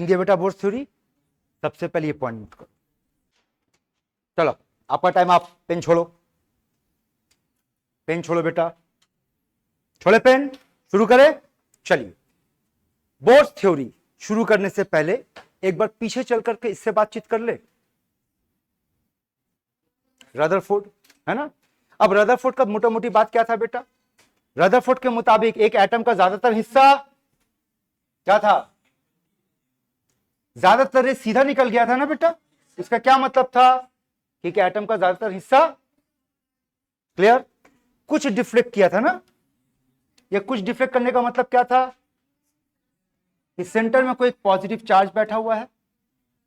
पढ़ेंगे बेटा bourse theory. सबसे पहले ये पॉइंट नोट करो। चलो आपका टाइम, आप पेन छोड़ो, पेन छोड़ो बेटा, छोड़े पेन, शुरू करें। चलिए, बोर्स थ्योरी शुरू करने से पहले एक बार पीछे चल करके इससे बातचीत कर ले। रदरफोर्ड, है ना। अब रदरफोर्ड का मोटा मोटी बात क्या था बेटा? रदरफोर्ड के मुताबिक एक एटम का ज्यादातर हिस्सा क्या था? ज्यादातर ये सीधा निकल गया था ना बेटा। इसका क्या मतलब था कि एटम का ज्यादातर हिस्सा, क्लियर, कुछ डिफ्लेक्ट किया था ना। ये कुछ डिफ्लेक्ट करने का मतलब क्या था? इस सेंटर में कोई पॉजिटिव चार्ज बैठा हुआ है,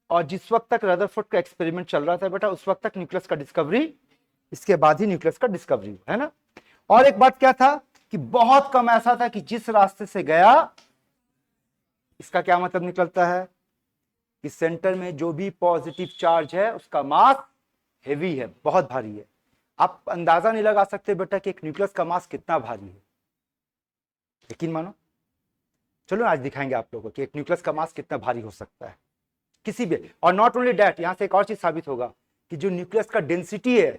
और जिस वक्त तक रदरफोर्ड का एक्सपेरिमेंट चल रहा था बेटा, उस वक्त तक न्यूक्लियस का डिस्कवरी, इसके बाद ही न्यूक्लियस का डिस्कवरी, है ना। और एक बात क्या था कि बहुत कम ऐसा था कि जिस रास्ते से गया, इसका क्या मतलब निकलता है कि सेंटर में जो भी पॉजिटिव चार्ज है उसका मास हेवी है, बहुत भारी है। आप अंदाजा नहीं लगा सकते बेटा कि एक न्यूक्लियस का मास कितना भारी है, यकीन मानो। चलो आज दिखाएंगे आप लोगों को कि एक न्यूक्लियस का मास कितना भारी हो सकता है किसी भी। और नॉट ओनली दैट, यहां से एक और चीज साबित होगा कि जो न्यूक्लियस का डेंसिटी है,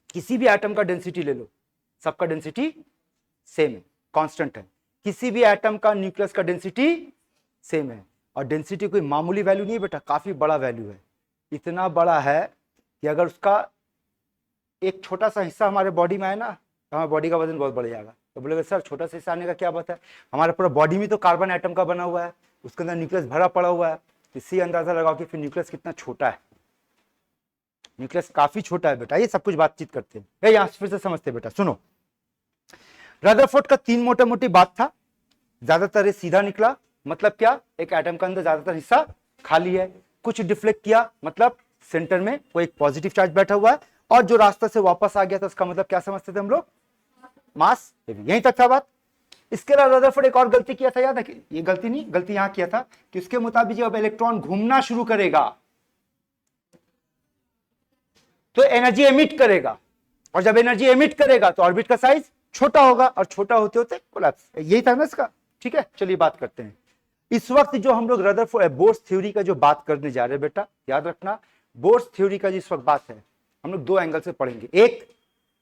किसी भी एटम का डेंसिटी ले लो, सबका डेंसिटी सेम है, कांस्टेंट है। किसी भी एटम का न्यूक्लियस का डेंसिटी सेम है, और डेंसिटी कोई मामूली वैल्यू नहीं है बेटा, काफी बड़ा वैल्यू है। इतना बड़ा है कि अगर उसका एक छोटा सा हिस्सा हमारे बॉडी में आए ना, तो हमारे बॉडी का वजन बहुत बढ़ जाएगा। तो बोलेगा सर छोटा सा हिस्सा आने का क्या बात है, हमारा पूरा बॉडी में तो कार्बन एटम का बना हुआ है, उसके अंदर न्यूक्लियस भरा पड़ा हुआ है। इससे अंदाजा लगाओ कि फिर न्यूक्लियस कितना छोटा है। न्यूक्लियस काफी छोटा है बेटा, ये सब कुछ बातचीत करते हैं, यहां फिर से समझते बेटा। सुनो, रदरफोर्ड का तीन मोटा मोटी बात था। ज्यादातर सीधा निकला, मतलब क्या? एक एटम का अंदर ज्यादातर हिस्सा खाली है। कुछ डिफ्लेक्ट किया, मतलब सेंटर में कोई एक पॉजिटिव चार्ज बैठा हुआ है, और जो रास्ता से वापस आ गया था उसका मतलब क्या समझते थे हम लोग? मास हेवी। यहीं तक था बात। इसके अलावा रदरफोर्ड एक और गलती किया था, याद है? ये गलती नहीं, गलती यहां किया था कि उसके मुताबिक जब इलेक्ट्रॉन घूमना शुरू करेगा तो एनर्जी एमिट करेगा, और जब एनर्जी एमिट करेगा तो ऑर्बिट का साइज छोटा होगा, और छोटा होते होते कोलैप्स। यही था ना इसका। ठीक है, चलिए बात करते हैं। इस वक्त जो हम लोग रदरफोर्ड बोर्स थ्योरी का जो बात करने जा रहे हैं बेटा, याद रखना, बोर्स थ्योरी का जिस वक्त बात है, हम लोग दो एंगल से पढ़ेंगे। एक,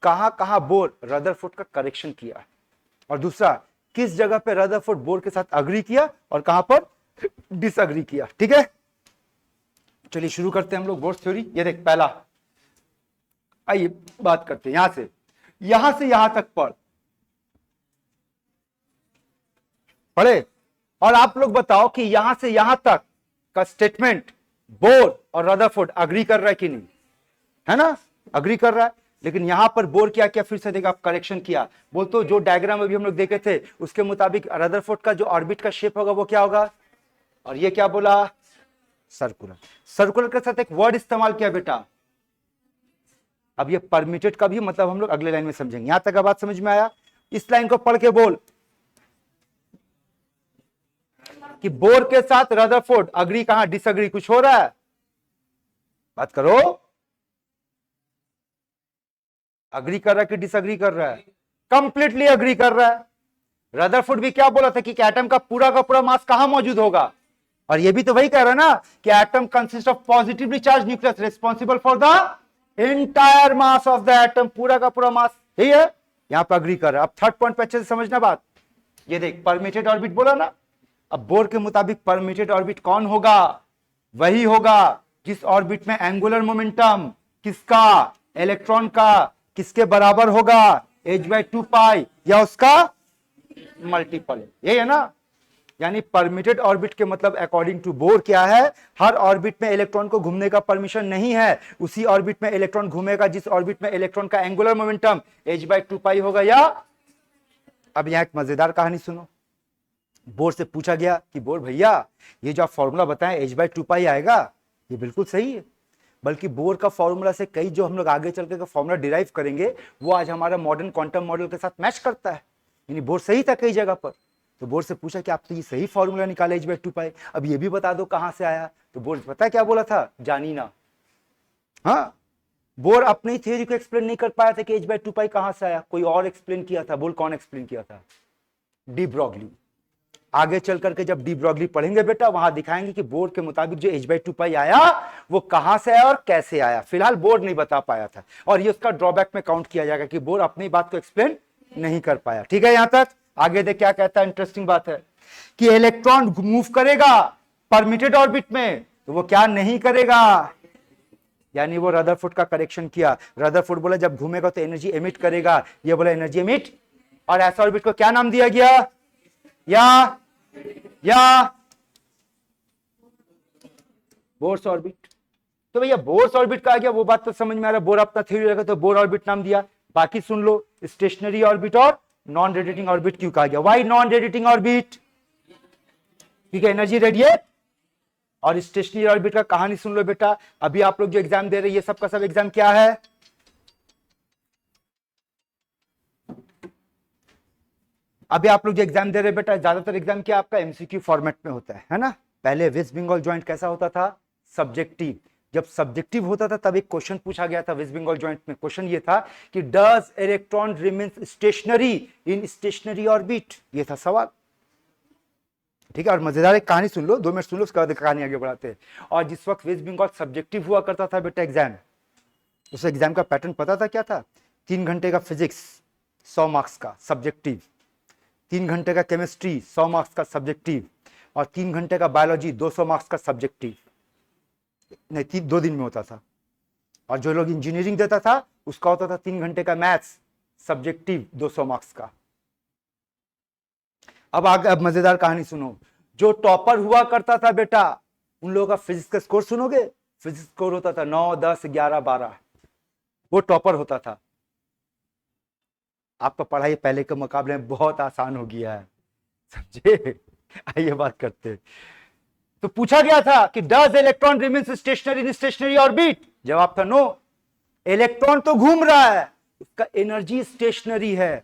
कहां कहां बोर रदरफोर्ड का करेक्शन किया, और दूसरा, किस जगह पे रदरफोर्ड बोर के साथ अग्री किया और कहां पर डिसअग्री किया। ठीक है, चलिए शुरू करते हैं हम लोग बोर्स थ्योरी। ये देख, पहला, आइए बात करते हैं यहां से यहां तक पढ़े, और आप लोग बताओ कि यहां से यहां तक का स्टेटमेंट बोर और रदरफोर्ड अग्री कर रहा है कि नहीं, है ना? अग्री कर रहा है। लेकिन यहां पर बोर क्या किया, फिर से देखा, करेक्शन किया। बोल तो जो डायग्राम अभी हम लोग देखे थे उसके मुताबिक रदरफोर्ड का जो ऑर्बिट का शेप होगा वो क्या होगा, और ये क्या बोला? सर्कुलर। सर्कुलर के साथ एक वर्ड इस्तेमाल किया बेटा। अब ये परमिटेड का भी मतलब हम लोग अगले लाइन में समझेंगे। यहां तक बात समझ में आया? इस लाइन को पढ़ के बोल कि बोर के साथ रदरफोर्ड अग्री कहां, डिसअग्री कुछ हो रहा है? बात करो, अग्री कर रहा है कि डिसअग्री कर रहा है? कंप्लीटली अग्री कर रहा है। रदरफोर्ड भी क्या बोला था कि एटम का पूरा मास कहां मौजूद होगा, और ये भी तो वही कह रहा है ना कि atom consist of positively charge nucleus responsible for the entire mass of the atom. पूरा का पूरा मास यही है, यहां पर अग्री कर रहा है। अब थर्ड पॉइंट पे अच्छे से समझना बात। ये देख, परमिटेड ऑर्बिट बोला ना। अब बोर के मुताबिक परमिटेड ऑर्बिट कौन होगा? वही होगा जिस ऑर्बिट में एंगुलर मोमेंटम किसका, इलेक्ट्रॉन का, किसके बराबर होगा? h/2π, या उसका मल्टीपल है। यही है ना। यानी परमिटेड ऑर्बिट के मतलब अकॉर्डिंग टू बोर क्या है? हर ऑर्बिट में इलेक्ट्रॉन को घूमने का परमिशन नहीं है। उसी ऑर्बिट में इलेक्ट्रॉन घूमेगा जिस ऑर्बिट में इलेक्ट्रॉन का एंगुलर मोमेंटम h/2π होगा। या अब यहां एक मजेदार कहानी सुनो। बोर से पूछा गया कि बोर भैया, ये जो आप फॉर्मूला बताएं h/2π आएगा, ये बिल्कुल सही है। बल्कि बोर का फॉर्मूला से कई जो हम लोग आगे चल के फॉर्मूला डिराइव करेंगे वो आज हमारा मॉडर्न क्वांटम मॉडल के साथ मैच करता है। यानी बोर सही था कई जगह पर। तो बोर से पूछा कि आप तो ये सही फॉर्मूला निकाले h/2π, अब ये भी बता दो कहां से आया। तो बोर पता है क्या बोला था? जानी ना। हाँ, बोर अपनी थ्योरी को एक्सप्लेन नहीं कर पाया था कि h/2π कहां से आया, कोई और एक्सप्लेन किया था। बोल कौन एक्सप्लेन किया था? De Broglie. आगे चल करके जब डी ब्रॉगली पढ़ेंगे बेटा, वहां दिखाएंगे कि बोर के मुताबिक जो h/2 आया वो कहां से आया और कैसे आया। फिलहाल बोर नहीं बता पाया था, और ये उसका ड्रॉबैक में काउंट किया जाएगा कि बोर अपनी बात को एक्सप्लेन नहीं कर पाया। ठीक है, यहां तक आगे देख क्या कहता है। इंटरेस्टिंग बात है कि इलेक्ट्रॉन मूव करेगा परमिटेड ऑर्बिट में, तो वो क्या नहीं करेगा, यानी वो रदरफोर्ड का करेक्शन किया। रदरफोर्ड बोला जब घूमेगा तो एनर्जी एमिट करेगा, ये बोला एनर्जी एमिट, और ऐसा ऑर्बिट को क्या नाम दिया गया, या बोर्स ऑर्बिट। तो भैया बोर्स ऑर्बिट का आ गया, वो बात तो समझ में आ रहा है। बोर अपना थ्योरी रहेगा तो बोर ऑर्बिट नाम दिया। बाकी सुन लो, स्टेशनरी ऑर्बिट और नॉन रेडिएटिंग ऑर्बिट क्यों कहा गया। व्हाई नॉन रेडिएटिंग ऑर्बिट, क्योंकि एनर्जी रेडिएट। और स्टेशनरी ऑर्बिट का कहानी सुन लो बेटा, अभी आप लोग जो एग्जाम दे रहे हैं ये सब का सब एग्जाम क्या है, अभी आप लोग जो एग्जाम दे रहे हैं बेटा, ज्यादातर एग्जाम क्या आपका एमसीक्यू फॉर्मेट में होता है ना। पहले वेस्ट बंगाल ज्वाइंट कैसा होता था, सब्जेक्टिव। जब सब्जेक्टिव होता था तब एक क्वेश्चन पूछा गया था वेस्ट बंगाल ज्वाइंट में। क्वेश्चन ये था कि does electron remains stationary in stationary orbit, ये था सवाल। ठीक है, और मजेदार एक कहानी सुन लो, 2 मिनट सुन लो, उसके बाद कहानी आगे बढ़ाते हैं। और जिस वक्त वेस्ट बंगाल सब्जेक्टिव हुआ करता था बेटा एग्जाम, उस एग्जाम का पैटर्न पता था क्या था, 3 घंटे का फिजिक्स 100 मार्क्स का सब्जेक्टिव, 3 घंटे का केमिस्ट्री 100 मार्क्स का सब्जेक्टिव, और 3 घंटे का बायोलॉजी 200 मार्क्स का सब्जेक्टिव। नहीं, 2 दिन में होता था। और जो लोग इंजीनियरिंग देता था उसका होता था 3 घंटे का मैथ्स सब्जेक्टिव 200 मार्क्स का। अब मजेदार कहानी सुनो, जो टॉपर हुआ करता था बेटा उन लोगों का फिजिक्स का स्कोर सुनोगे, फिजिक्स स्कोर होता था 9, 10, 11, 12, वो टॉपर होता था। आपका पढ़ाई पहले के मुकाबले में बहुत आसान हो गया है, समझे। आइए बात करते हैं। तो पूछा गया था कि does electron remains stationary in stationary orbit, जवाब था नो। इलेक्ट्रॉन तो घूम रहा है, उसका एनर्जी स्टेशनरी है,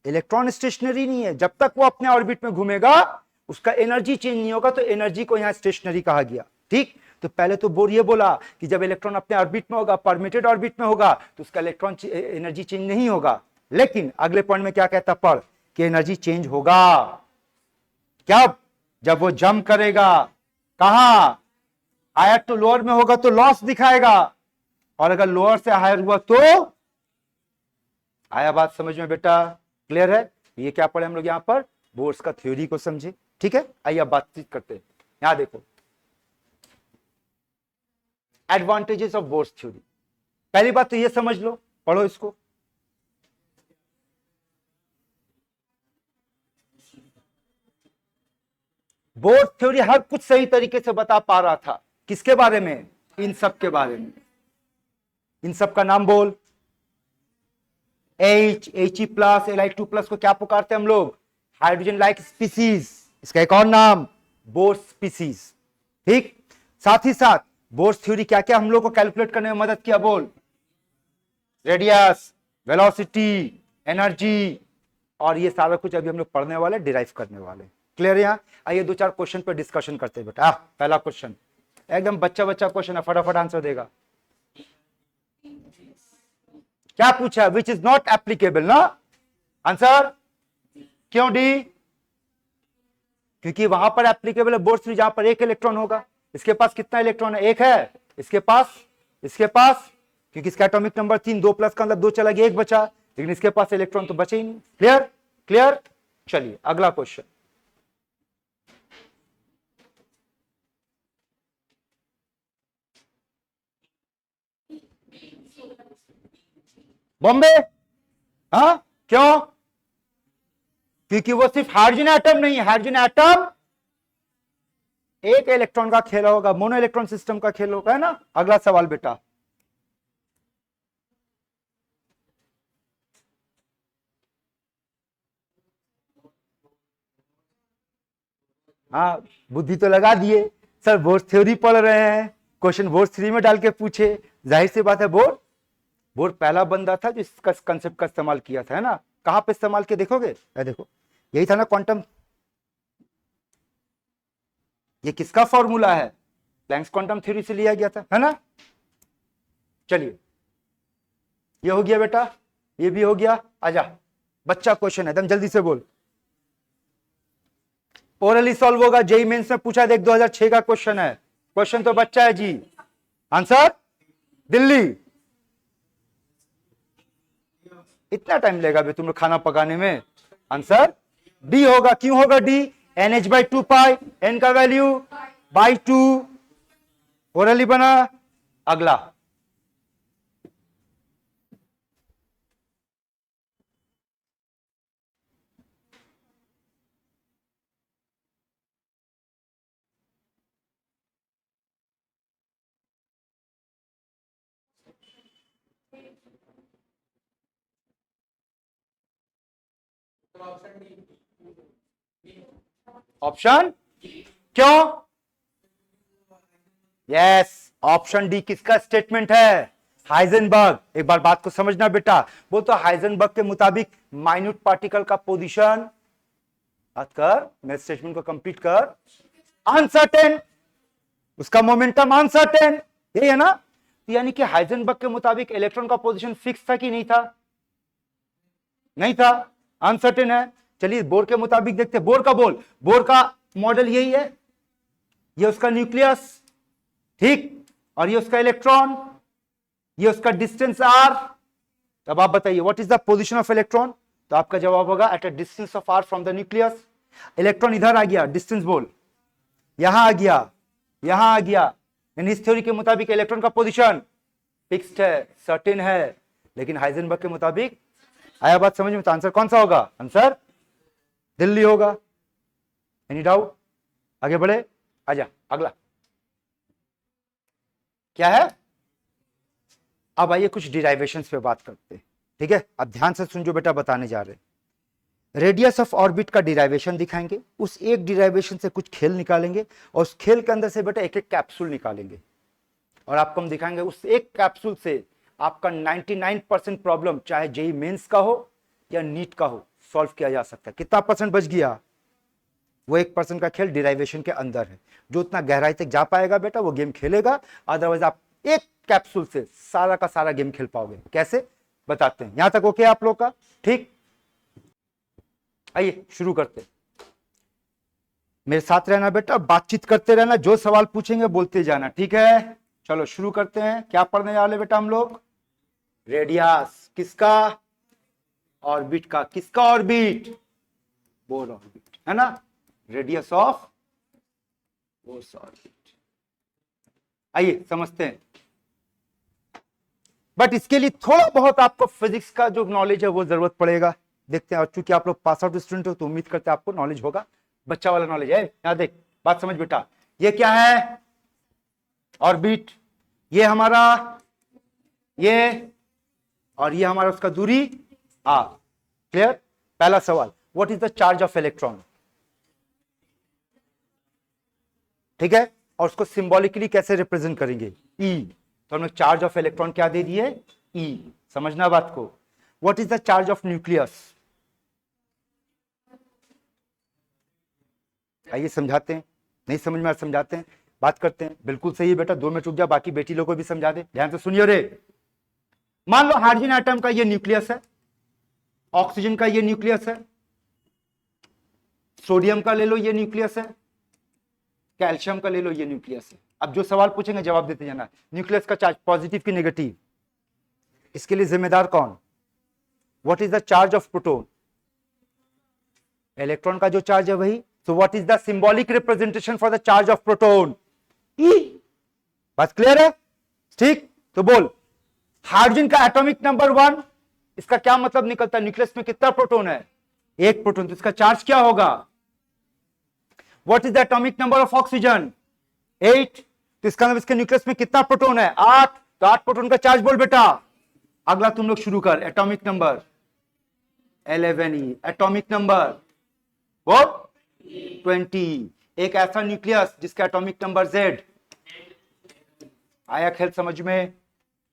इलेक्ट्रॉन स्टेशनरी नहीं है। जब तक वो अपने ऑर्बिट में घूमेगा उसका एनर्जी चेंज नहीं होगा, तो एनर्जी को यहां स्टेशनरी कहा गया। ठीक, तो पहले तो बोर ये बोला कि जब इलेक्ट्रॉन अपने ऑर्बिट में होगा, परमिटेड ऑर्बिट में होगा, तो उसका इलेक्ट्रॉन एनर्जी चेंज नहीं होगा। लेकिन अगले पॉइंट में क्या कहता पढ़, कि एनर्जी चेंज होगा। क्या, जब वो जंप करेगा, कहां, हायर टू लोअर में होगा तो लॉस दिखाएगा, और अगर लोअर से हायर हुआ तो, आया बात समझ में बेटा, क्लियर है। ये क्या पढ़े हम लोग यहां पर, बोर्स का थ्योरी को समझे। ठीक है, आइए अब बातचीत करते हैं। यहां देखो एडवांटेजेस ऑफ बोर्स थ्योरी। पहली बात तो ये समझ लो, पढ़ो इसको, बोर्स थ्योरी हर कुछ सही तरीके से बता पा रहा था। किसके बारे में, इन सब के बारे में। इन सब का नाम बोल, He+, Li2+ को क्या पुकारते हैं हम लोग, हाइड्रोजन लाइक स्पीसीज। इसका एक और नाम बोर्स स्पीसीज। ठीक, साथ ही साथ बोर्स थ्योरी क्या क्या हम लोग को कैलकुलेट करने में मदद किया, बोल, रेडियस, वेलोसिटी, एनर्जी, और ये सारा कुछ अभी हम लोग पढ़ने वाले, डिराइव करने वाले। क्लियर है। यहाँ आइए 2-4 क्वेश्चन पर डिस्कशन करते हैं बेटा। पहला क्वेश्चन एकदम बच्चा क्वेश्चन है, फटाफट आंसर देगा। क्या पूछा, विच इज नॉट एप्लीकेबल ना, आंसर क्यों डी, क्योंकि वहां पर एप्लीकेबल है बोर्स थ्योरी जहां पर एक इलेक्ट्रॉन होगा। इसके पास कितना इलेक्ट्रॉन है, एक है, इसके पास, क्योंकि इसका एटॉमिक नंबर 3, 2+ का मतलब 2 चला गया, 1 बचा, लेकिन इसके पास इलेक्ट्रॉन तो बचे ही नहीं। क्लियर। चलिए अगला क्वेश्चन, बॉम्बे, हाँ क्यों, क्योंकि वो सिर्फ हाइड्रोजन एटम नहीं है, हाइड्रोजन एटम एक इलेक्ट्रॉन का खेल होगा, मोनो इलेक्ट्रॉन सिस्टम का खेल होगा, है ना। अगला सवाल बेटा, हाँ बुद्धि तो लगा दिए सर, बोर्स थ्योरी पढ़ रहे हैं, क्वेश्चन बोर्स थ्योरी में डाल के पूछे, जाहिर सी बात है बोर्ड पहला बंदा था जो इसका कंसेप्ट का इस्तेमाल किया था, है ना। कहां पे इस्तेमाल किया देखोगे, देखो यही था ना क्वांटम, ये किसका फॉर्मूला है, प्लैंक्स क्वांटम थ्योरी से लिया गया था, है ना। चलिए ये हो गया बेटा, ये भी हो गया। आजा, बच्चा क्वेश्चन है, एकदम जल्दी से बोल। ओरली सॉल्व होगा, जेई मेंस में पूछा, देख 2006 का क्वेश्चन है, क्वेश्चन तो बच्चा है जी। आंसर दिल्ली। इतना टाइम लगेगा भी तुम खाना पकाने में? आंसर डी होगा। क्यों होगा डी? NH/2 पाई, एन का वैल्यू बाई 2, ओरली बना। अगला ऑप्शन, क्यों? यस, ऑप्शन डी किसका स्टेटमेंट है? हाइजेनबर्ग। एक बार बात को समझना बेटा, वो तो हाइजेनबर्ग के मुताबिक माइन्यूट पार्टिकल का पोजीशन, बात कर, मेरे स्टेटमेंट को कंप्लीट कर, अनसर्टेन, उसका मोमेंटम अनसर्टेन, यही है ना? तो यानी कि हाइजेनबर्ग के मुताबिक इलेक्ट्रॉन का पोजीशन फिक्स था कि नहीं था? नहीं था, अनसर्टेन है। चलिए बोर के मुताबिक देखते, बोर का बोर का मॉडल यही है, ये उसका न्यूक्लियस, ठीक, और ये उसका इलेक्ट्रॉन, ये उसका डिस्टेंस आर। अब आप बताइए what is the position of electron? तो आपका जवाब होगा at a distance of R from the nucleus. Electron इधर आ गया, डिस्टेंस बोल, यहां आ गया, यहां आ गया। इस थ्योरी के मुताबिक इलेक्ट्रॉन का पोजीशन फिक्स्ड है, सर्टेन है, लेकिन हाइजेनबर्ग के मुताबिक, आया बात समझ में? तो आंसर कौन सा होगा? आंसर दिल्ली होगा। Any doubt? आगे बढ़े, आजा अगला क्या है? अब आइए कुछ डिराइवेशंस पे बात करते हैं, ठीक है? अब ध्यान से सुन जो बेटा बताने जा रहे हैं। रेडियस ऑफ ऑर्बिट का डिराइवेशन दिखाएंगे, उस एक डिराइवेशन से कुछ खेल निकालेंगे, और उस खेल के अंदर से बेटा एक एक कैप्सूल निकालेंगे, और आपको हम दिखाएंगे उस एक कैप्सूल से आपका 99% प्रॉब्लम, चाहे जेई मेंस का हो या नीट का हो, सॉल्व किया जा सकता है। कितना परसेंट बच गया? वो 1% का खेल डिराइवेशन के अंदर है। जो उतना गहराई तक जा पाएगा बेटा वो गेम खेलेगा, अदरवाइज आप एक कैप्सूल से सारा का सारा गेम खेल पाओगे। कैसे बताते हैं? यहां तक ओके आप लोग का? ठीक, आइए शुरू करते हैं। मेरे साथ रहना बेटा, बातचीत करते रहना, जो सवाल पूछेंगे बोलते जाना, ठीक है? चलो शुरू करते हैं। क्या पढ़ने वाले बेटा हम लोग? रेडियस किसका? ऑर्बिट का। किसका ऑर्बिट? बोर ऑर्बिट, है ना? Radius of bourse orbit. आइए समझते हैं, बट इसके लिए थोड़ा बहुत आपको फिजिक्स का जो नॉलेज है वो जरूरत पड़ेगा। देखते हैं, और चूंकि आप लोग पास आउट स्टूडेंट हो तो उम्मीद करते हैं आपको नॉलेज होगा, बच्चा वाला नॉलेज है। यहां देख, बात समझ बेटा, ये क्या है? ऑर्बिट। ये हमारा, ये, और ये हमारा उसका दूरी आर। क्लियर? पहला सवाल, what is the charge of electron? ठीक है, और उसको सिंबॉलिकली कैसे रिप्रेजेंट करेंगे? ई। तो हमने चार्ज ऑफ इलेक्ट्रॉन क्या दे दिए? ई। समझना बात को। What is the charge of nucleus? आइए समझाते हैं, नहीं समझ में समझाते हैं, बात करते हैं। बिल्कुल सही है बेटा, 2 मिनट रुक जा, बाकी बेटी लोग को भी समझा दे। ध्यान से सुनिए रे। मान लो हाइड्रोजन एटम का ये न्यूक्लियस है, ऑक्सीजन का ये न्यूक्लियस है, सोडियम का ले लो ये न्यूक्लियस है, कैल्शियम का ले लो ये न्यूक्लियस है। अब जो सवाल पूछेंगे जवाब देते जाना। न्यूक्लियस का चार्ज पॉजिटिव की नेगेटिव? इसके लिए जिम्मेदार कौन? What is the charge of proton? Electron का जो चार्ज है वही। So what is the symbolic representation for the charge of proton? E. बात क्लियर है? ठीक, तो बोल, हाइड्रोजन का एटॉमिक नंबर 1, इसका क्या मतलब निकलता है? न्यूक्लियस में कितना प्रोटॉन है? एक प्रोटॉन, तो इसका चार्ज क्या होगा? What is the atomic number of oxygen? 8। तो इसका मतलब इसके न्यूक्लियस में कितना प्रोटॉन है? 8। तो 8 प्रोटॉन का चार्ज बोल बेटा। अगला तुम लोग शुरू कर, atomic number 11E। Atomic number वो 20। एक ऐसा न्यूक्लियस जिसका एटॉमिक नंबर Z। आया खेल समझ में?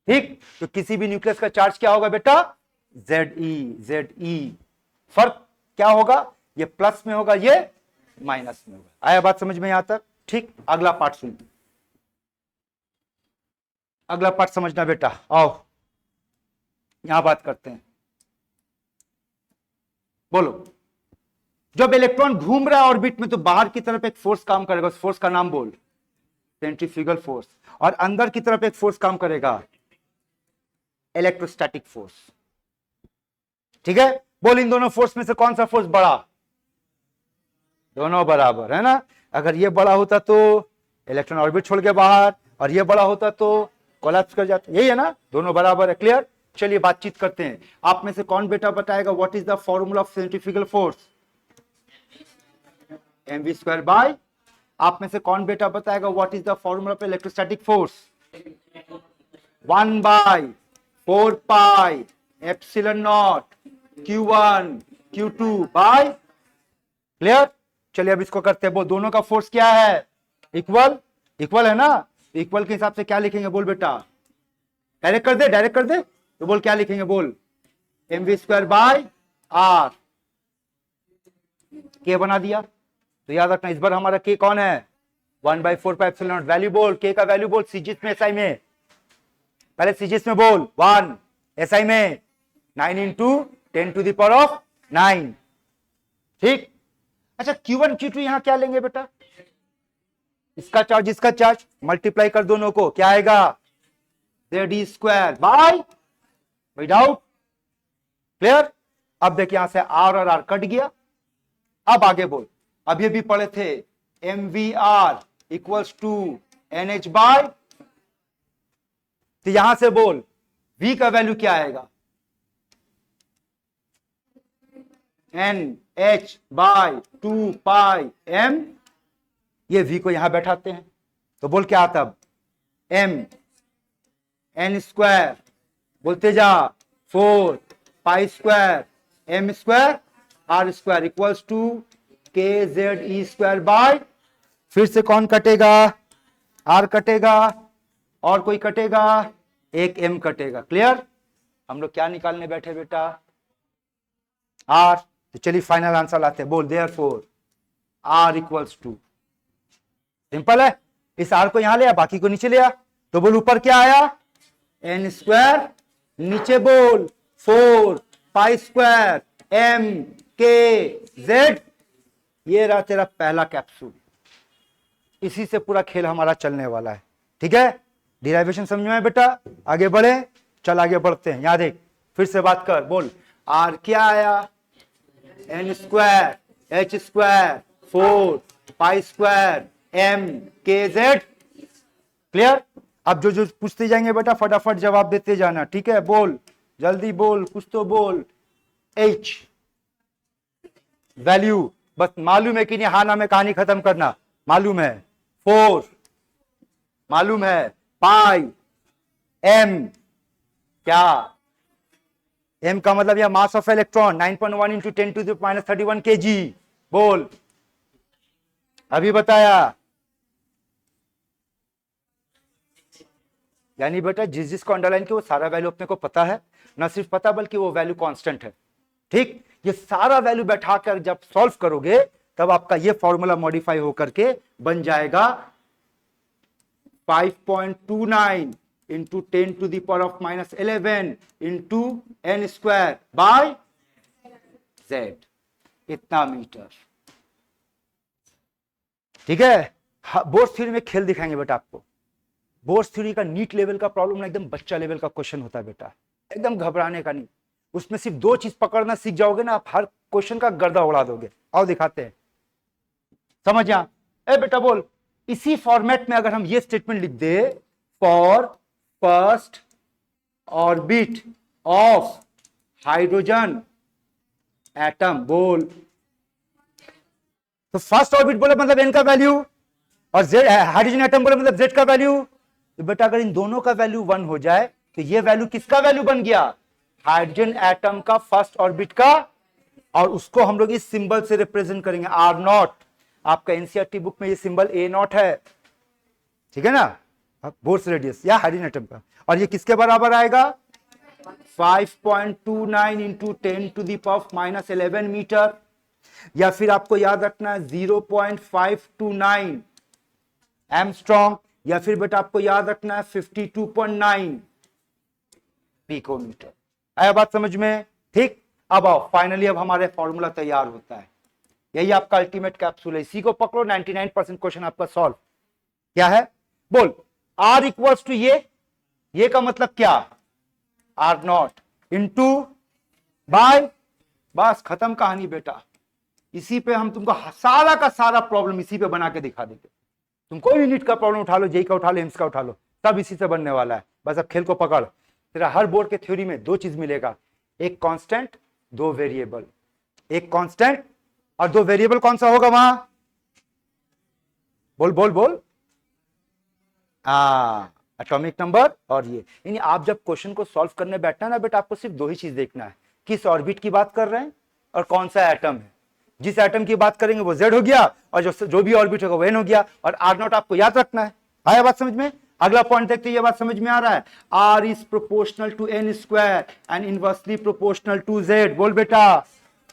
ठीक, तो किसी भी न्यूक्लियस का चार्ज क्या होगा बेटा? Ze। फर्क क्या होगा? ये प्लस में होगा, ये माइनस में होगा। आया बात समझ में यहां तक? ठीक, अगला पार्ट सुन, अगला पार्ट समझना बेटा। आओ यहां बात करते हैं, बोलो। जब इलेक्ट्रॉन घूम रहा है ऑर्बिट में तो बाहर की तरफ एक फोर्स काम करेगा, उस फोर्स का नाम बोल, सेंट्रीफ्यूगल फोर्स, और अंदर की तरफ एक फोर्स काम करेगा, इलेक्ट्रोस्टैटिक फोर्स। ठीक है, बोल इन दोनों फोर्स में से कौन सा फोर्स बड़ा? दोनों बराबर है ना। अगर ये बड़ा होता तो इलेक्ट्रॉन ऑर्बिट छोड़ के बाहर, और ये बड़ा होता तो कोलैप्स कर जाता, यही है ना, दोनों बराबर है। क्लियर? चलिए बातचीत करते हैं। आप में से कौन बेटा बताएगा what is the formula of centrifugal force? mv² by, आप में से कौन बेटा बताएगा what is the formula of electrostatic force? 1/4 pi epsilon naught Q1 Q2 by. Clear? चलिए अब इसको करते हैं। बोल दोनों का फोर्स क्या है? इक्वल। इक्वल है ना, इक्वल के हिसाब से क्या लिखेंगे बोल बेटा? डायरेक्ट कर दे, डायरेक्ट कर दे, तो बोल क्या लिखेंगे बोल? mv² bye r। के बना दिया, तो याद रखना इस बार हमारा के कौन है? 1/4 पाई एप्सिलॉन नॉट। वैल्यू बोल, के का वैल्यू बोल सीजीएस में एसआई में, पहले सीजीएस में बोल 1, एसआई में 9 इंटू 10⁻⁹। ठीक। अच्छा Q1 Q2 यहां क्या लेंगे बेटा? इसका चार्ज इसका चार्ज मल्टीप्लाई कर दोनों को, क्या आएगा? Z² बाय, कोई डाउट? क्लियर? अब देखिए यहां से R और R कट गया। अब आगे बोल, अब ये भी पढ़े थे mvr equals to nh by, तो यहां से बोल v का वैल्यू क्या आएगा? nh बाय 2 पाई m। ये v को यहां बैठाते हैं तो बोल क्या आता? अब m n² बोलते जा 4 पाई² m² r² equals to kze² bye, फिर से कौन कटेगा? r कटेगा, और कोई कटेगा? एक m कटेगा। क्लियर? हम लोग क्या निकालने बैठे बेटा? r। तो चलिए फाइनल आंसर लाते हैं। बोल therefore r equals to, simple है, इस r को यहां ले आ, बाकी को नीचे ले आ, तो बोल ऊपर क्या आया? n², नीचे बोल 4 पाई² m k z। ये रहा तेरा पहला कैप्सूल, इसी से पूरा खेल हमारा चलने वाला है। ठीक है, डिराइवेशन समझ में आया बेटा? आगे बढ़े, चल आगे बढ़ते हैं। यहां देख, फिर से बात कर, बोल r क्या आया? n² h² 4 पाई² m k z। Clear? अब जो जो पूछते जाएंगे बेटा फटाफट जवाब देते जाना। ठीक है, बोल जल्दी बोल, कुछ तो बोल। h वैल्यू बस मालूम है कि नहीं? हाँ ना में कहानी खत्म करना। मालूम है 4, मालूम है पाई, m क्या? m का मतलब यह mass of electron 9.1 into 10⁻³ kg। बोल, अभी बताया। यानी बेटा जिस जिसको अंडरलाइन किया वो सारा वैल्यू अपने को पता है, ना सिर्फ पता बल्कि वो वैल्यू कांस्टेंट है। ठीक, ये सारा वैल्यू बैठाकर जब सॉल्व करोगे तब आपका ये फॉर्मूला मॉडिफाई होकर के बन जाएगा 5.29 into 10⁻⁻11 into n² by z, इतना मीटर। ठीक है, बोर्ड थ्योरी में खेल दिखाएंगे बेटा आपको। बोर्ड थ्योरी का नीट लेवल का प्रॉब्लम ना एकदम बच्चा लेवल का क्वेश्चन होता है बेटा, एकदम घबराने का नहीं। उसमें सिर्फ 2 चीज पकड़ना सीख जाओगे ना, आप हर क्वेश्चन का गर्दा उड़ा दोगे। आओ दिखाते हैं, समझ आ? ए बेटा बोल, इसी फॉर्मेट में अगर हम ये स्टेटमेंट लिख दे, for first orbit of hydrogen atom, बोल तो फर्स्ट ऑर्बिट बोले मतलब n का वैल्यू, और z हाइड्रोजन एटम बोले मतलब z का वैल्यू। तो बेटा अगर इन दोनों का वैल्यू 1 हो जाए तो ये वैल्यू किसका वैल्यू बन गया? हाइड्रोजन एटम का फर्स्ट ऑर्बिट का, और उसको हम लोग इस सिंबल से रिप्रेजेंट करेंगे R0। आपका एनसीईआरटी बुक में ये सिंबल A0 है। ठीक है ना, बोर्स रेडियस या हाइड्रोजन एटम का, और ये किसके बराबर आएगा? 5.29 इंटू 10⁻⁻11 मीटर, या फिर आपको याद रखना 0.529 एमस्ट्रॉन्ग, या फिर बेटा आपको याद रखना है 52.9 पिकोमीटर। आया बात समझ में? ठीक, अब आओ फाइनली अब हमारे फॉर्मूला तैयार होता है। यही आपका अल्टीमेट कैप्सूल है, इसी को पकड़ो, 99% क्वेश्चन आपका सॉल्व। क्या है बोल, आर इक्वल्स टू ये का मतलब क्या, आर नॉट इंटू बाय, बस खत्म कहानी बेटा। इसी पे हम तुमको सारा का सारा प्रॉब्लम इसी पे बना के दिखा देंगे। तुम कोई भी नीट का प्रॉब्लम उठा लो, जेई का उठा लो, एम्स का उठा लो, सब इसी से बनने वाला है। बस अब खेल को पकड़। तेरा हर बोर्ड के थ्योरी में दो चीज मिलेगा, एक कांस्टेंट, दो वेरिएबल। एक कांस्टेंट और दो वेरिएबल, कौन सा होगा वहां, बोल बोल बोल, एटॉमिक नंबर और ये। यानी आप जब क्वेश्चन को सॉल्व करने बैठना ना बेटा, आपको सिर्फ दो ही चीज देखना है, किस ऑर्बिट की बात कर रहे हैं और कौन सा एटम है। जिस एटम की बात करेंगे वो जेड हो गया, और जो भी ऑर्बिट होगा वो एन हो गया, और आर नॉट आपको याद रखना है। आया बात समझ में? अगला पॉइंट देखते हैं, ये बात समझ में आ रहा है, R is proportional to N square and inversely proportional to Z. बोल बेटा,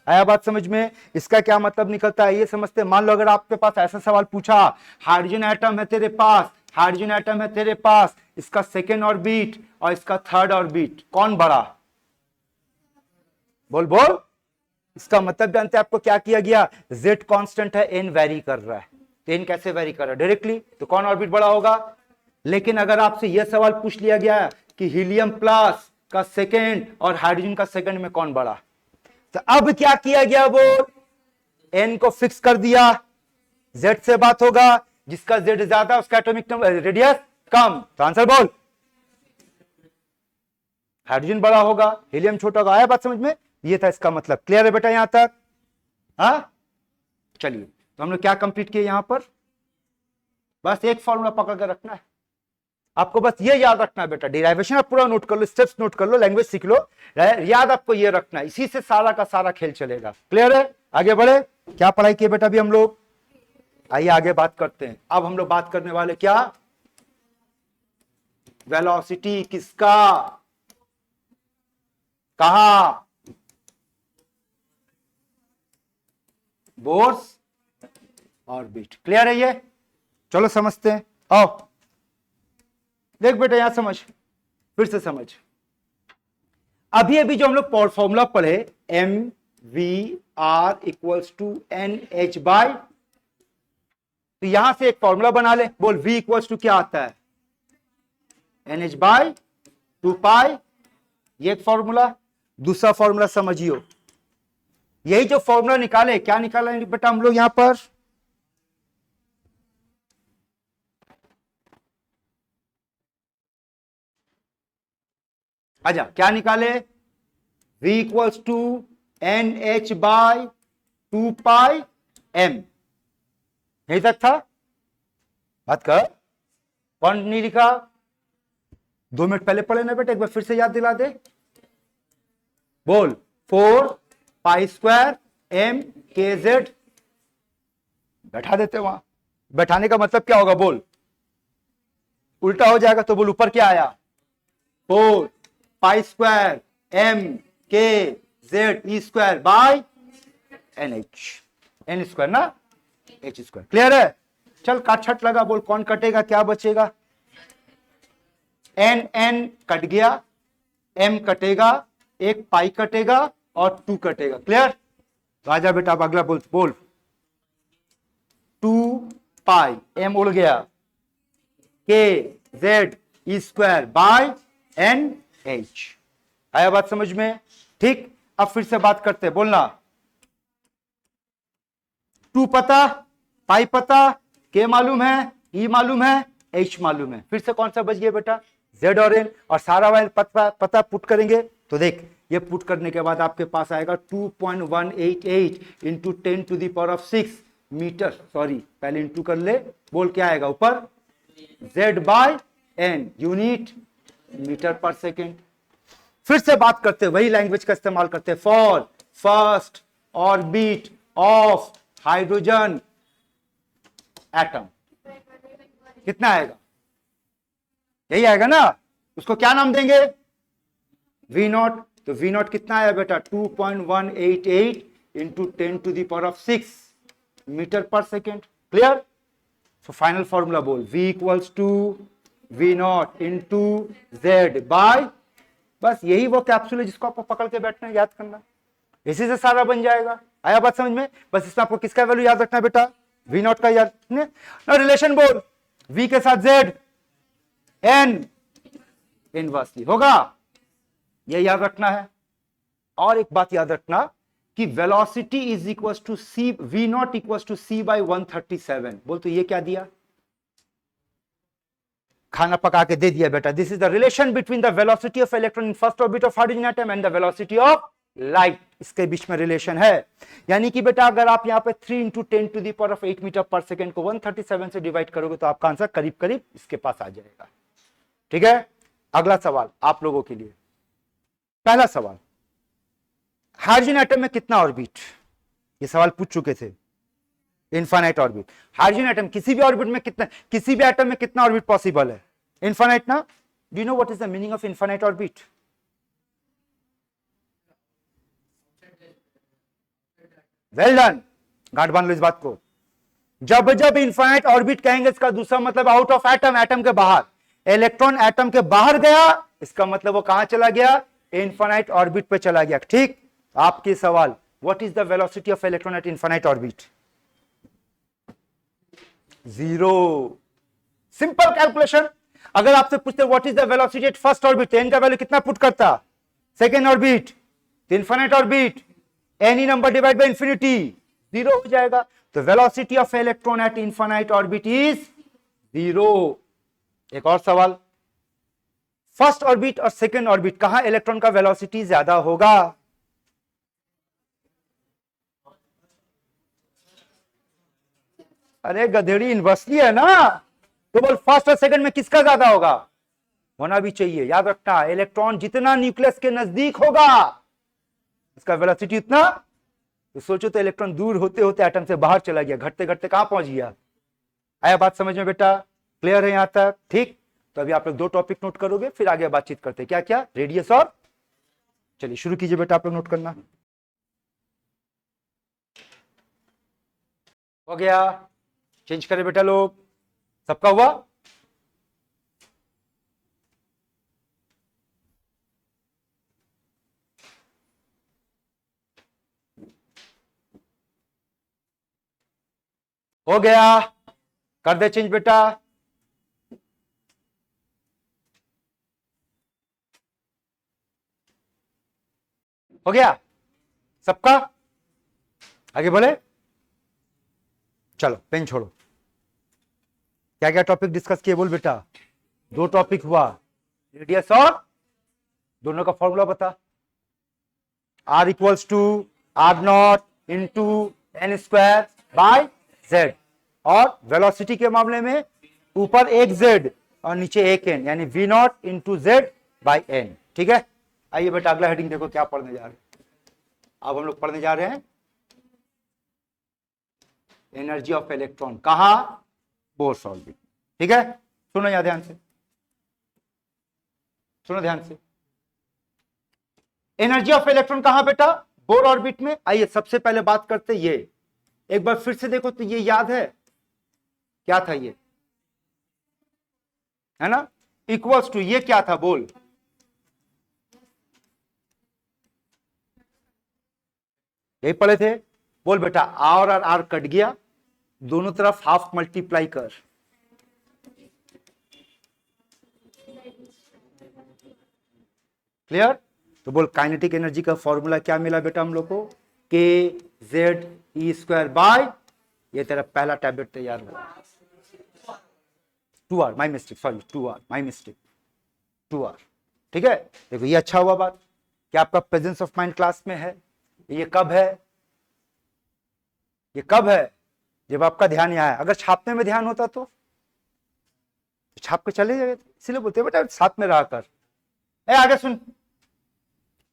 आया बात समझ में? इसका क्या मतलब निकलता है ये समझते हैं। मान लो अगर आपके पास ऐसा सवाल पूछा, हाइड्रोजन एटम है तेरे पास, हाइड्रोजन एटम है तेरे पास, इसका सेकेंड ऑर्बिट और इसका थर्ड ऑर्बिट कौन बड़ा, बोल बोल। इसका मतलब जानते हैं आपको क्या किया गया, z कांस्टेंट है, n वेरी कर रहा है, तो n कैसे वेरी कर रहा है डायरेक्टली, तो कौन ऑर्बिट बड़ा होगा। लेकिन अगर आपसे यह सवाल पूछ लिया गया कि हीलियम प्लस का सेकेंड और हाइड्रोजन का सेकेंड में कौन बड़ा, तो अब क्या किया गया, वो n को फिक्स कर दिया, z से बात होगा, जिसका z ज्यादा उसका एटॉमिक नंबर रेडियस कम, तो आंसर बोल, हाइड्रोजन बड़ा होगा, हीलियम छोटा होगा। आया बात समझ में? ये था इसका मतलब। क्लियर है बेटा यहां तक? हाँ चलिए, तो हम लोग क्या कंप्लीट किए यहां पर, बस एक फॉर्मूला पकड़ कर रखना है आपको, बस ये याद रखना है बेटा। डिराइवेशन आप पूरा नोट कर लो, स्टेप्स नोट कर लो, लैंग्वेज सीख लो, याद आपको ये रखना है, इसी से सारा का सारा खेल चलेगा। क्लियर है? आगे बढ़े, क्या पढ़ाई किए बेटा अभी हम लोग, आइए आगे बात करते हैं। अब हम लोग बात करने वाले क्या, वेलोसिटी किसका, कहा, बोर्स ऑर्बिट। क्लियर है ये? चलो समझते हैं, आओ देख बेटा यहां समझ, फिर से समझ। अभी अभी जो हम लोग फॉर्मूला पढ़े, M V R equals to N H by, तो यहां से एक फॉर्मूला बना ले, बोल v इक्वल्स टू क्या आता है, एन एच बाय 2 पाई, ये एक फॉर्मूला। दूसरा फॉर्मूला समझियो, यही जो फॉर्मूला निकाले, क्या निकाला बेटा हम लोग यहां पर, आजा क्या निकाले, v equals to N H by 2 pi M, यही तक था बात कर, कौन नहीं लिखा, 2 मिनट पहले पढ़े ना बेटा, एक बार फिर से याद दिला दे, बोल 4 pi square M K Z, बैठा देते वहां। बैठाने का मतलब क्या होगा, बोल उल्टा हो जाएगा, तो बोल ऊपर क्या आया, 4 pi square M K Z E square by N H, N square ना एच स्क्वायर। क्लियर है? चल काट छट लगा, बोल कौन कटेगा, क्या बचेगा, एन एन कट गया, एम कटेगा, एक पाई कटेगा और 2 कटेगा। क्लियर? राजा बेटा अब अगला बोल, बोल 2 पाई एम उड़ गया, K Z E square by N H. आया बात समझ में? ठीक, अब फिर से बात करते हैं, बोलना 2 पता, पाई पता, के मालूम है, ई मालूम है, एच मालूम है, फिर से कौन सा बच गया बेटा, जेड और एन, और सारा वाइल पता पुट करेंगे, तो देख ये पुट करने के बाद आपके पास आएगा 2.188 into 10 to the power of 6 metre, sorry पहले इंटू कर ले, बोल क्या आएगा ऊपर, Z by N unit metre पर सेकेंड। फिर से बात करते हैं, वही लैंग्वेज का इस्तेमाल करते हैं, for first orbit of hydrogen atom कितना आएगा, यही आएगा ना, उसको क्या नाम देंगे, वी नॉट। तो वी नॉट कितना आया बेटा, 2.188 into 10 to the power of 6 metre पर second. Clear? So final formula बोल, v equals to V naught into Z by, बस यही वो कैप्सूल है जिसको आपको पकड़ के बैठना है, याद करना, इसी से सारा बन जाएगा। आया बात समझ में? बस इसमें आपको किसका वैल्यू याद रखना है बेटा? वी नॉट का याद ना, रिलेशन बोल वी के साथ जेड एन इनवर्सली होगा, ये याद रखना है। और एक बात याद रखना कि velocity is equal to C, V not equal to C by 137। बोल तो ये क्या दिया? खाना पका के दे दिया बेटा। This is the relation between the velocity of electron in first orbit of hydrogen atom and the velocity of light, इसके बीच में रिलेशन है। यानी कि बेटा अगर आप यहां पे 3 × 10⁸ मीटर पर सेकेंड को 137 से डिवाइड करोगे तो आपका आंसर करीब करीब इसके पास आ जाएगा। ठीक है, अगला सवाल आप लोगों के लिए। पहला सवाल, हाइड्रोजन एटम में कितना ऑर्बिट? ये सवाल पूछ चुके थे। Infinite orbit. हाइड्रोजन एटम किसी भी ऑर्बिट में कितना, किसी भी एटम में कितना ऑर्बिट पॉसिबल है? इनफाइनाइट ना। Do you know what is the meaning of infinite orbit? Well done, गांठ बांध लो इस बात को। जब जब इनफाइनाइट ऑर्बिट कहेंगे इसका दूसरा मतलब आउट ऑफ एटम, एटम के बाहर। इलेक्ट्रॉन एटम के बाहर गया, इसका मतलब वो कहां चला गया? इनफाइनाइट ऑर्बिट पे चला गया। ठीक, आपके सवाल, what is the velocity of electron eight infinite orbit? 0। Simple calculation. अगर आपसे पूछते what is the velocity at first orbit, तो एन का वैल्यू कितना पुट करता? Second orbit, infinite orbit, any number divide by infinity, 0 हो जाएगा। तो velocity of electron eight infinite orbit is 0। एक और सवाल, फर्स्ट ऑर्बिट और सेकेंड ऑर्बिट कहां इलेक्ट्रॉन का वेलोसिटी ज्यादा होगा? अरे गधेड़ी, इनवर्सली है ना, तो बोल फर्स्ट और सेकंड में किसका ज्यादा होगा? होना भी चाहिए। याद रखना, इलेक्ट्रॉन जितना न्यूक्लियस के नजदीक होगा उसका वेलोसिटी उतना। तो सोचो तो इलेक्ट्रॉन दूर होते होते एटम से बाहर चला गया, घटते घटते कहां पहुंच गया? आया बात समझ में बेटा? क्लियर है यहां तक? ठीक, तो अभी आप लोग 2 टॉपिक नोट करोगे, फिर आगे बातचीत करते हैं। क्या क्या? रेडियस और, चलिए शुरू कीजिए बेटा, आप लोग नोट करना। हो गया? चेंज करें बेटा लोग, सबका हुआ? हो गया? कर दे चेंज बेटा। हो गया सबका? आगे बोले, चलो पेन छोड़ो। क्या क्या टॉपिक डिस्कस किए बोल बेटा? 2 टॉपिक हुआ, रेडियस और, दोनों का फॉर्मूला बता। R equals to R0 into N square by Z, और वेलोसिटी के मामले में ऊपर एक जेड और नीचे एक एन, यानी V0 into Z by N. ठीक है, आइए बेटा अगला हेडिंग देखो क्या पढ़ने जा रहे हैं। अब हम लोग पढ़ने जा रहे हैं एनर्जी ऑफ इलेक्ट्रॉन, कहां? Bohr's orbit. ठीक है, सुनो यहां ध्यान से, सुनो ध्यान से। एनर्जी ऑफ इलेक्ट्रॉन कहां बेटा? बोर ऑर्बिट में। आइए सबसे पहले बात करते ये, एक बार फिर से देखो तो ये याद है क्या था? ये है ना, इक्वल्स टू, ये क्या था बोल? यही पढ़े थे। बोल बेटा, आर और आर कट गया, दोनों तरफ हाफ मल्टीप्लाई कर। क्लियर? तो बोल काइनेटिक एनर्जी का फॉर्मूला क्या मिला बेटा हम लोग को? के जेड ई स्क्वायर बाय, ये तेरा पहला टैबलेट तैयार हुआ। 2R, my mistake, sorry 2R, my mistake, 2R। ठीक है, देखो ये अच्छा हुआ बात कि आपका प्रेजेंस ऑफ माइंड क्लास में है। ये कब है? ये कब है? जब आपका ध्यान यहाँ है। अगर छापने में ध्यान होता तो छाप के चले जाए, इसलिए बोलते बेटा साथ में रहा कर। आगे सुन,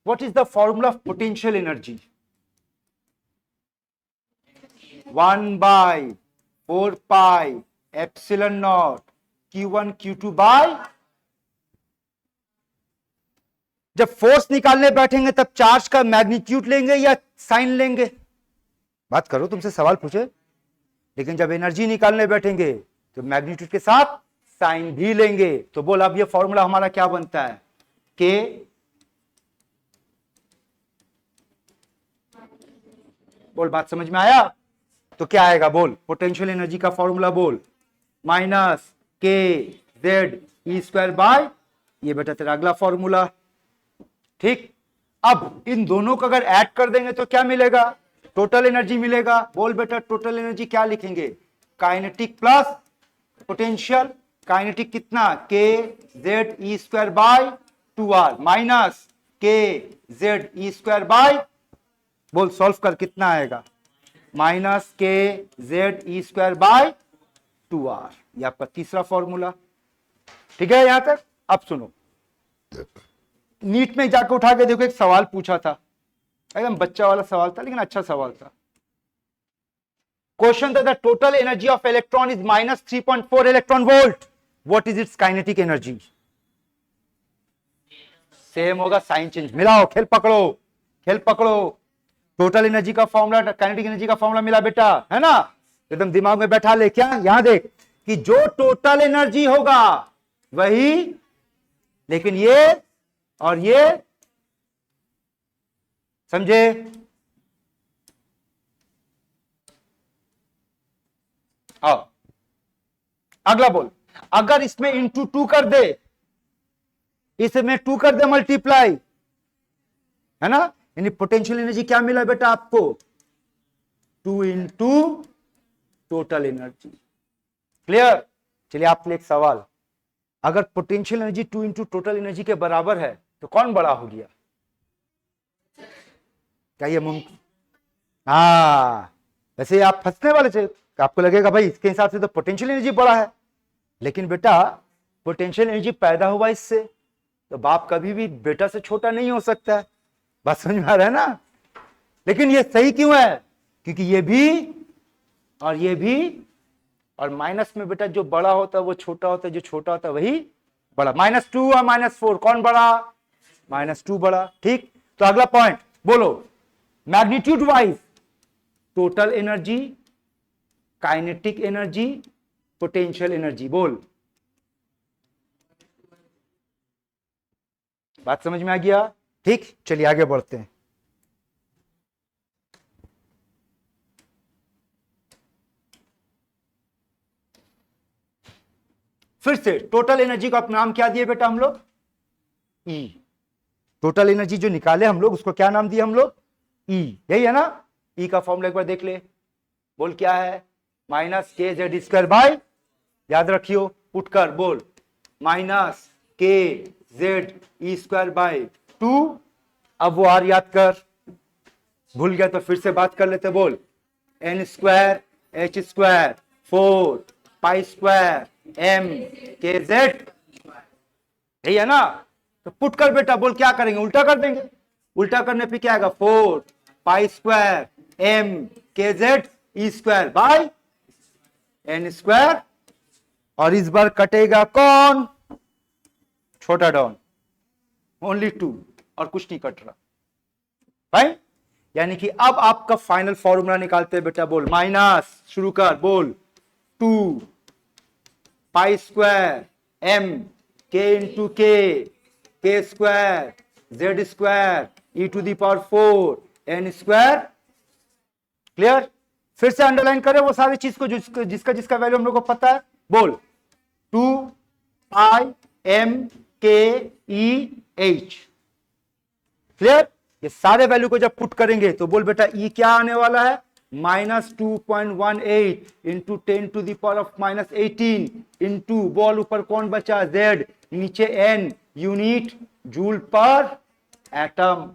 what is the formula of potential energy? 1/4 pi epsilon naught Q1 Q2 by. जब फोर्स निकालने बैठेंगे तब चार्ज का मैग्नीट्यूड लेंगे या साइन लेंगे? बात करो, तुमसे सवाल पूछे। लेकिन जब एनर्जी निकालने बैठेंगे तो मैग्नीट्यूड के साथ साइन भी लेंगे। तो बोल अब ये फॉर्मूला हमारा क्या बनता है? के बोल बात समझ में आया? तो क्या आएगा बोल, पोटेंशियल एनर्जी का फॉर्मूला बोल, माइनस के जेड ई स्क्वायर बाय, ये बेटा तेरा अगला फॉर्मूला। ठीक, अब इन दोनों को अगर ऐड कर देंगे तो क्या मिलेगा, टोटल एनर्जी मिलेगा। बोल बेटा टोटल एनर्जी क्या लिखेंगे, काइनेटिक प्लस पोटेंशियल। काइनेटिक कितना, के Z E square bye 2r minus के जेड ई स्क्वायर बाय, बोल सॉल्व कर कितना आएगा, माइनस के Z E square bye 2r। ये आपका तीसरा फॉर्मूला। ठीक है यहां तक? अब सुनो, नीट में जाकर उठा के देखो, एक सवाल पूछा था, एकदम बच्चा वाला सवाल था लेकिन अच्छा सवाल था। क्वेश्चन था the total energy of electron is minus 3.4 electron volt, what is it's kinetic energy. Same होगा, साइन चेंज, मिलाओ, खेल पकड़ो, खेल पकड़ो। टोटल एनर्जी का फॉर्मूला, काइनेटिक एनर्जी का फॉर्मूला मिला बेटा, है ना, एकदम दिमाग में बैठा ले। क्या, यहां देख कि जो टोटल एनर्जी होगा वही, लेकिन ये और ये, समझे? आओ अगला बोल, अगर इसमें इंटू 2 कर दे, इसमें 2 कर दे मल्टीप्लाई, है ना, यानी पोटेंशियल एनर्जी क्या मिला बेटा आपको, 2 इंटू टोटल एनर्जी। क्लियर? चलिए आपके लिए एक सवाल, अगर potential energy 2 into total energy के बराबर है तो कौन बड़ा हो गया? क्या ये मुमकिन? हाँ, वैसे आप फंसने वाले थे, आपको लगेगा भाई इसके हिसाब से तो पोटेंशियल एनर्जी बड़ा है, लेकिन बेटा पोटेंशियल एनर्जी पैदा हुआ इससे, तो बाप कभी भी बेटा से छोटा नहीं हो सकता है। बात समझ में आ रहा है ना? लेकिन ये सही क्यों है, क्योंकि ये भी और ये भी, और माइनस में बेटा जो बड़ा होता है वो छोटा होता है, जो छोटा होता है वही बड़ा। -2 और -4 कौन बड़ा, -2 बड़ा। ठीक, तो अगला पॉइंट बोलो, magnitude wise total energy, kinetic energy, potential energy, बोल बात समझ में आ गया? ठीक, चलिए आगे बढ़ते हैं। फिर से टोटल एनर्जी का नाम क्या दिए बेटा हम लोग, ई। टोटल एनर्जी जो निकाले हम लोग उसको क्या नाम दिया हम लोग, ई, यही है ना। ई का फॉर्मूला एक बार देख ले, बोल क्या है, माइनस के जेड स्क्वायर बाय, याद रखियो, उठकर बोल, माइनस के जेड ई स्क्वायर बाय 2। अब वो आर याद कर, भूल गया तो फिर से बात कर लेते, बोल N square H square 4 pi square M K Z, यही है ना। तो पुट कर बेटा, बोल क्या करेंगे, उल्टा कर देंगे। उल्टा करने पे क्या आएगा, 4 pi square M K Z E square by N square, और इस बार कटेगा कौन, छोटा डॉन, ओनली 2, और कुछ नहीं कट रहा भाई। यानी कि अब आपका फाइनल फॉर्मूला निकालते हैं बेटा, बोल माइनस, शुरू कर, बोल 2 pi square M K into K square Z square E to the power 4 N square. Clear? फिर से अंडरलाइन करें वो सारी चीज को जिसका जिसका वैल्यू हम लोग को पता है, बोल 2 पाई एम के ई एच। क्लियर? ये सारे वैल्यू को जब पुट करेंगे तो बोल बेटा ई क्या आने वाला है, -2.18 into 10 to the power of -18 into बॉल ऊपर कौन बचा, जेड, नीचे एन, यूनिट जूल पर एटम।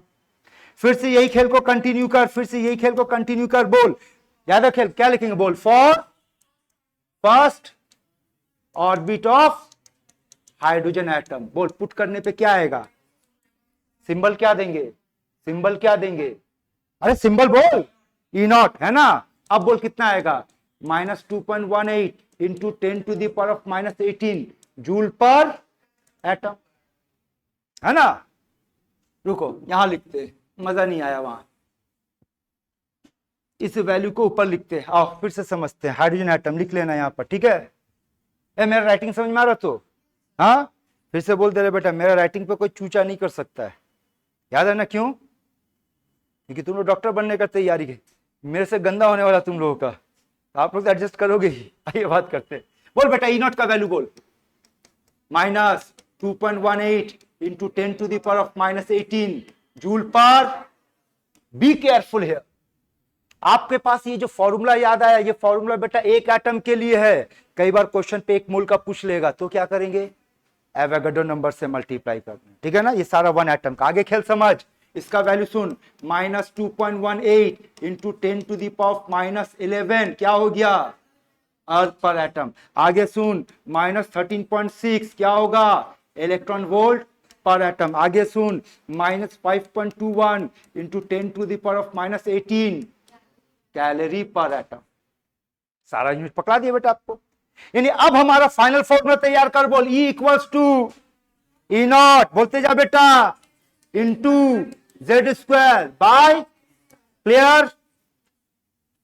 फिर से यही खेल को कंटिन्यू कर, फिर से यही खेल को कंटिन्यू कर, बोल याद खेल क्या लिखेंगे, बोल for first orbit of hydrogen atom. बोल पुट करने पे क्या आएगा, सिंबल क्या देंगे, सिंबल क्या देंगे, अरे सिंबल बोल, ई नॉट, है ना। अब बोल कितना आएगा, -2.18 into 10 to the power of -18 joule पर एटम, है ना। रुको यहां लिखते, मजा नहीं आया वहां, इस वैल्यू को ऊपर लिखते हैं। आओ फिर से समझते हैं, हाइड्रोजन एटम लिख लेना यहां पर, ठीक है। मेरा राइटिंग समझ में आ रहा तो, हाँ फिर से बोल दे रहे बेटा, मेरा राइटिंग पे कोई चूचा नहीं कर सकता है, याद है ना, क्यों, क्योंकि तुम लोग डॉक्टर बनने का तैयारी मेरे से गंदा होने वाला तुम लोगों का, आप लोग तो एडजस्ट करोगे ही। आइए बात करते हैं। बोल बेटा ई नॉट का वैल्यू बोल। -2.18 इंटू 10⁻⁻18 जूल पर। बी केयरफुल है। आपके पास ये जो फॉर्मूला याद आया, ये फॉर्मूला बेटा एक एटम के लिए है। कई बार क्वेश्चन पे 1 मोल का पूछ लेगा तो क्या करेंगे, एवोगाड्रो नंबर से मल्टीप्लाई करना, ठीक है ना। ये सारा 1 एटम का। आगे खेल समझ। इसका वैल्यू सुन, -2.18 इंटू 10⁻11 क्या हो गया, अर्थ पर एटम। आगे सुन, -13.6 क्या होगा, इलेक्ट्रॉन वोल्ट पर एटम। आगे सुन, -5.21 इंटू 10⁻18 कैलोरी पर एटम। सारा यूनिट पकड़ा दिया बेटा आपको। यानी अब हमारा फाइनल फॉर्मूला तैयार कर बोल। E equals to E naught, बोलते जा बेटा, इंटू Z² बाय, क्लियर।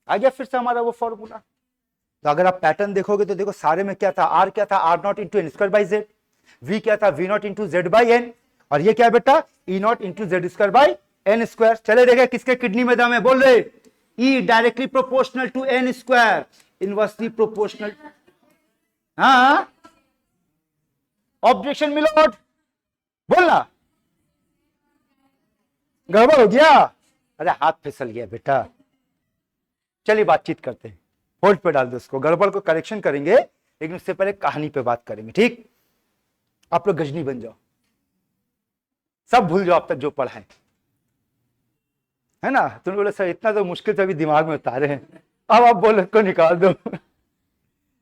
आ गया फिर से हमारा वो फॉर्मूला। तो अगर आप पैटर्न देखोगे तो देखो सारे में क्या था, R क्या था, R0 इंटू N²/Z, V क्या था, V0 इंटू Z/N, और ये क्या है बेटा, E नॉट इंटू Z²/N²। चले देखे किसके किडनी में दम है, बोल रहे E directly proportional to N², inversely proportional. हाँ, ऑब्जेक्शन मिलोट, बोलना। गड़बड़ हो गया, अरे हाथ फिसल गया बेटा। चलिए बातचीत करते हैं, होल्ड पे डाल दो उसको, गड़बड़ को करेक्शन करेंगे लेकिन उससे पहले कहानी पे बात करेंगे, ठीक। आप लोग गजनी बन जाओ, सब भूल जाओ अब तक जो पढ़ा है ना। तुम बोले सर इतना तो मुश्किल से अभी दिमाग में उतारे हैं, अब आप बोले को निकाल दो।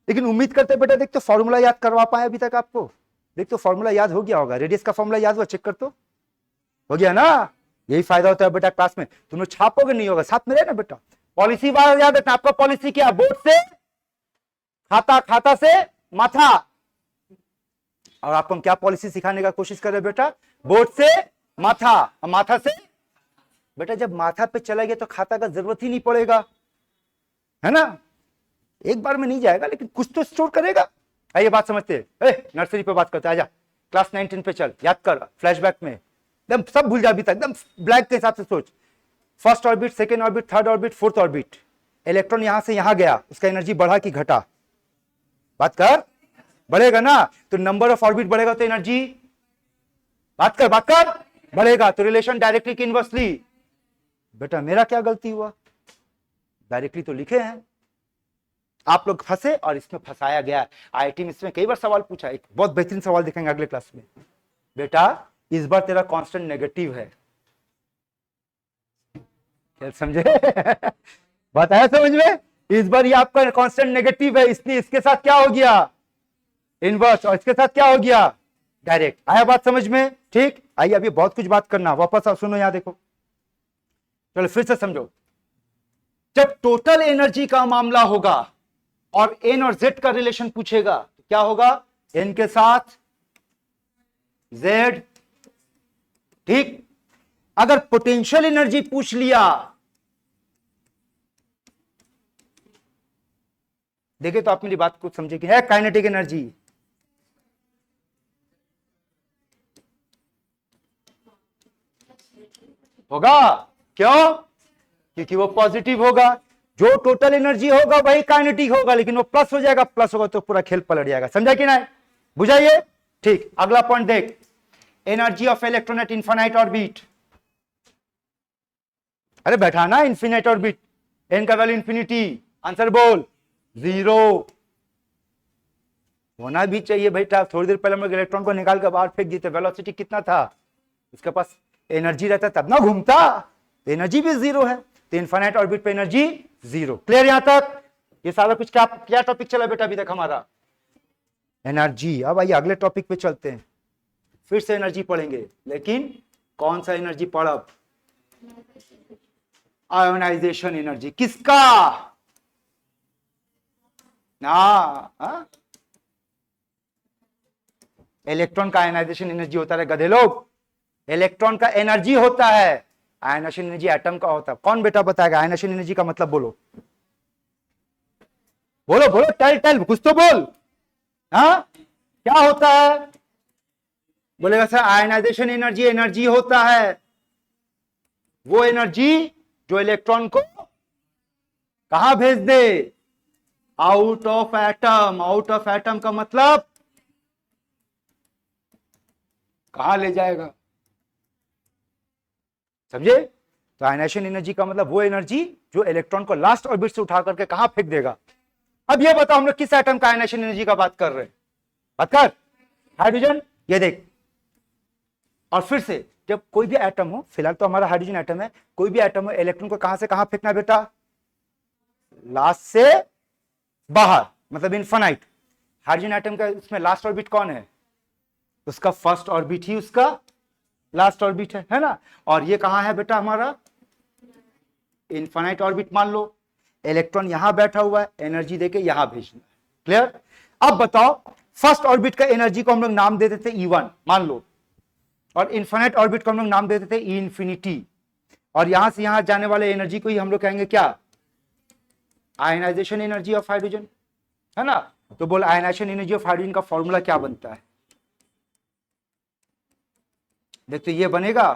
लेकिन उम्मीद करते बेटा, देख तो फॉर्मूला याद करवा पाए अभी तक आपको, देख तो फॉर्मूला याद हो गया होगा। रेडियस का फॉर्मूला याद हुआ, चेक कर तो, हो गया ना। यही फायदा होता है बेटा क्लास में, तुम लोग छापोगे नहीं होगा, साथ में रहे ना बेटा। पॉलिसी बार याद रखना, आपका पॉलिसी क्या, बोर्ड से खाता, खाता से माथा। और आपको हम क्या पॉलिसी सिखाने का कोशिश कर रहे हैं बेटा, बोर्ड से माथा, और माथा से बेटा जब माथा पे चला गया तो खाता का जरूरत ही नहीं पड़ेगा, है ना। एक बार में नहीं जाएगा लेकिन कुछ तो स्टोर करेगा। आइए बात समझते हैं, नर्सरी पे बात करते हैं। आजा क्लास 9-10 पे चल, याद कर, फ्लैशबैक में एकदम सब भूल जा, अभी तक एकदम ब्लैक के हिसाब से सोच। First orbit, second orbit, third orbit, fourth orbit, electron यहां से यहां गया, उसका एनर्जी बढ़ा कि घटा, बात कर। बढ़ेगा ना, तो नंबर ऑफ ऑर्बिट बढ़ेगा तो एनर्जी, बात कर, बात कर, बढ़ेगा। तो रिलेशन डायरेक्टली कि इनवर्सली। बेटा मेरा क्या गलती हुआ, डायरेक्टली तो लिखे हैं, आप लोग फंसे और इसमें फंसाया गया। आईआईटी में इसमें कई बार सवाल पूछा, एक बहुत बेहतरीन सवाल दिखेंगे अगले क्लास में। बेटा इस बार तेरा कांस्टेंट नेगेटिव है, क्या समझे? बात आया समझ में? इस बार ये आपका कांस्टेंट नेगेटिव है, इसलिए इसके साथ क्या हो गया, इनवर्स, और इसके साथ क्या हो गया, डायरेक्ट। आया बात समझ में? ठीक। आइए अभी बहुत कुछ बात करना, वापस आओ, सुनो यहां देखो, चलो फिर से समझो। जब टोटल एनर्जी का मामला होगा और एन और जेड का रिलेशन पूछेगा तो क्या होगा, एन के साथ जेड, ठीक। अगर पोटेंशियल एनर्जी पूछ लिया, देखिए तो आप मेरी बात को समझे कि है काइनेटिक एनर्जी, होगा, क्यों, क्योंकि वो पॉजिटिव होगा। जो टोटल एनर्जी होगा वही काइनेटिक होगा, लेकिन वो प्लस हो जाएगा, प्लस होगा तो पूरा खेल पलट जाएगा। समझा कि नहीं, बुझाइए। ठीक, अगला पॉइंट देख, energy of electron eight infinite orbit. अरे बैठा ना, इन्फिनाइट ऑर्बिट, एन का वैल्यू इंफिनिटी, आंसर बोल, 0 होना भी चाहिए बेटा। थोड़ी देर पहले हम लोग इलेक्ट्रॉन को निकाल कर बाहर फेंक देते, वेलोसिटी कितना था, उसके पास एनर्जी रहता तब ना घूमता, एनर्जी भी 0 है, तो इनफाइनाइट ऑर्बिट पे एनर्जी 0। क्लियर यहां तक? ये सारा कुछ क्या टॉपिक चला बेटा अभी तक हमारा, एनर्जी। अब आइए अगले टॉपिक पे चलते हैं, फिर से एनर्जी पढ़ेंगे, लेकिन कौन सा एनर्जी पढ़ब, आयोनाइजेशन एनर्जी। किसका ना, इलेक्ट्रॉन का आयनाइजेशन एनर्जी होता है गधे लोग, इलेक्ट्रॉन का एनर्जी होता है, आयनाइजेशन एनर्जी एटम का होता है। कौन बेटा बताएगा आयनाइजेशन एनर्जी का मतलब, बोलो बोलो बोलो, टेल कुछ तो बोल, हाँ क्या होता है, बोलेगा सर आयनाइजेशन एनर्जी होता है वो एनर्जी जो इलेक्ट्रॉन को कहां भेज दे? Out of atom. Out of atom का मतलब कहां ले जाएगा? समझे? तो आयनाइजेशन एनर्जी का मतलब वो एनर्जी जो इलेक्ट्रॉन को लास्ट ऑर्बिट से उठा करके कहां फेंक देगा। अब ये बताओ हम लोग किस एटम का आयनाइजेशन एनर्जी का बात कर रहे हैं? बात कर हाइड्रोजन। ये देख, और फिर से जब कोई भी एटम हो, फिलहाल तो हमारा हाइड्रोजन एटम है, कोई भी एटम हो, इलेक्ट्रॉन को कहां से कहां फेंकना बेटा? लास्ट से बाहर, मतलब इनफाइनाइट। हाइड्रोजन एटम का उसमें लास्ट ऑर्बिट कौन है? उसका फर्स्ट ऑर्बिट ही उसका लास्ट ऑर्बिट है ना। और ये कहां है बेटा हमारा? इनफाइनाइट ऑर्बिट मान लो। इलेक्ट्रॉन यहां बैठा हुआ है, एनर्जी देके यहां भेजना है। क्लियर? अब बताओ, फर्स्ट ऑर्बिट का एनर्जी को हम लोग नाम दे देते E1 मान लो, और इनफाइनाइट ऑर्बिट को हम लोग नाम दे देते E इंफिनिटी, और यहां से यहां जाने वाले एनर्जी को ही हम लोग कहेंगे क्या? आयनाइजेशन एनर्जी ऑफ हाइड्रोजन, है ना। तो बोल, आयनाइजेशन एनर्जी ऑफ हाइड्रोजन का फॉर्मूला क्या बनता है? देखते ये बनेगा।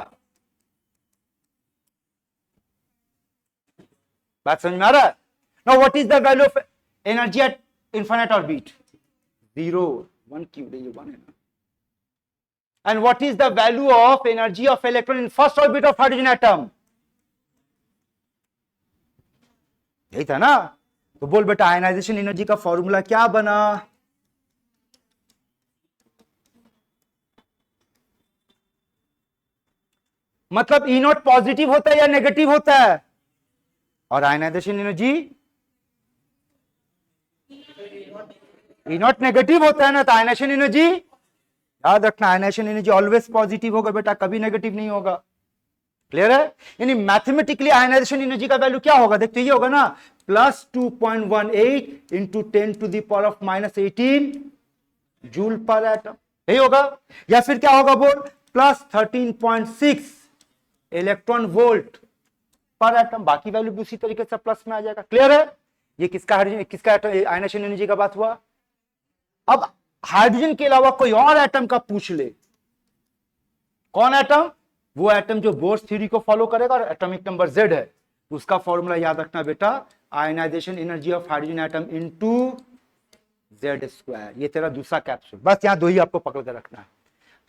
बात समझ में आ रहा है? Now what is the value of energy at infinite orbit? 0 1 cube, ये 1 है ना। And what is the value of energy of electron in first orbit of hydrogen atom? यही था ना। तो बोल बेटा, आयनाइजेशन एनर्जी का फॉर्मूला क्या बना? मतलब ई नॉट पॉजिटिव होता है या नेगेटिव होता है? और ionisation energy E naught negative होता है ना। तो आयनाइजेशन एनर्जी याद रखना, आयनाइजेशन एनर्जी ऑलवेज पॉजिटिव होगा बेटा, कभी नेगेटिव नहीं होगा। क्लियर है? यानी मैथमेटिकली आयनाइजेशन एनर्जी का वैल्यू क्या होगा? देखते ये होगा ना, प्लस 2.18 इंटू 10⁻⁻18 जूल पर एटम, यही होगा। या फिर क्या होगा बोल, प्लस 13.6 इलेक्ट्रॉन वोल्ट पर एटम। बाकी वैल्यू भी उसी तरीके से प्लस में आ जाएगा। क्लियर है? ये किसका आयनाइजेशन एनर्जी का बात हुआ। अब हाइड्रोजन के अलावा कोई और एटम का पूछ ले, कौन एटम? वो एटम जो बोर्स थ्योरी को फॉलो करेगा और एटॉमिक नंबर Z है, उसका फॉर्मूला याद रखना बेटा, ionisation energy of hydrogen atom into Z²। ये तेरा दूसरा कैप्सूल। बस यहां दो ही आपको पकड़ के रखना है।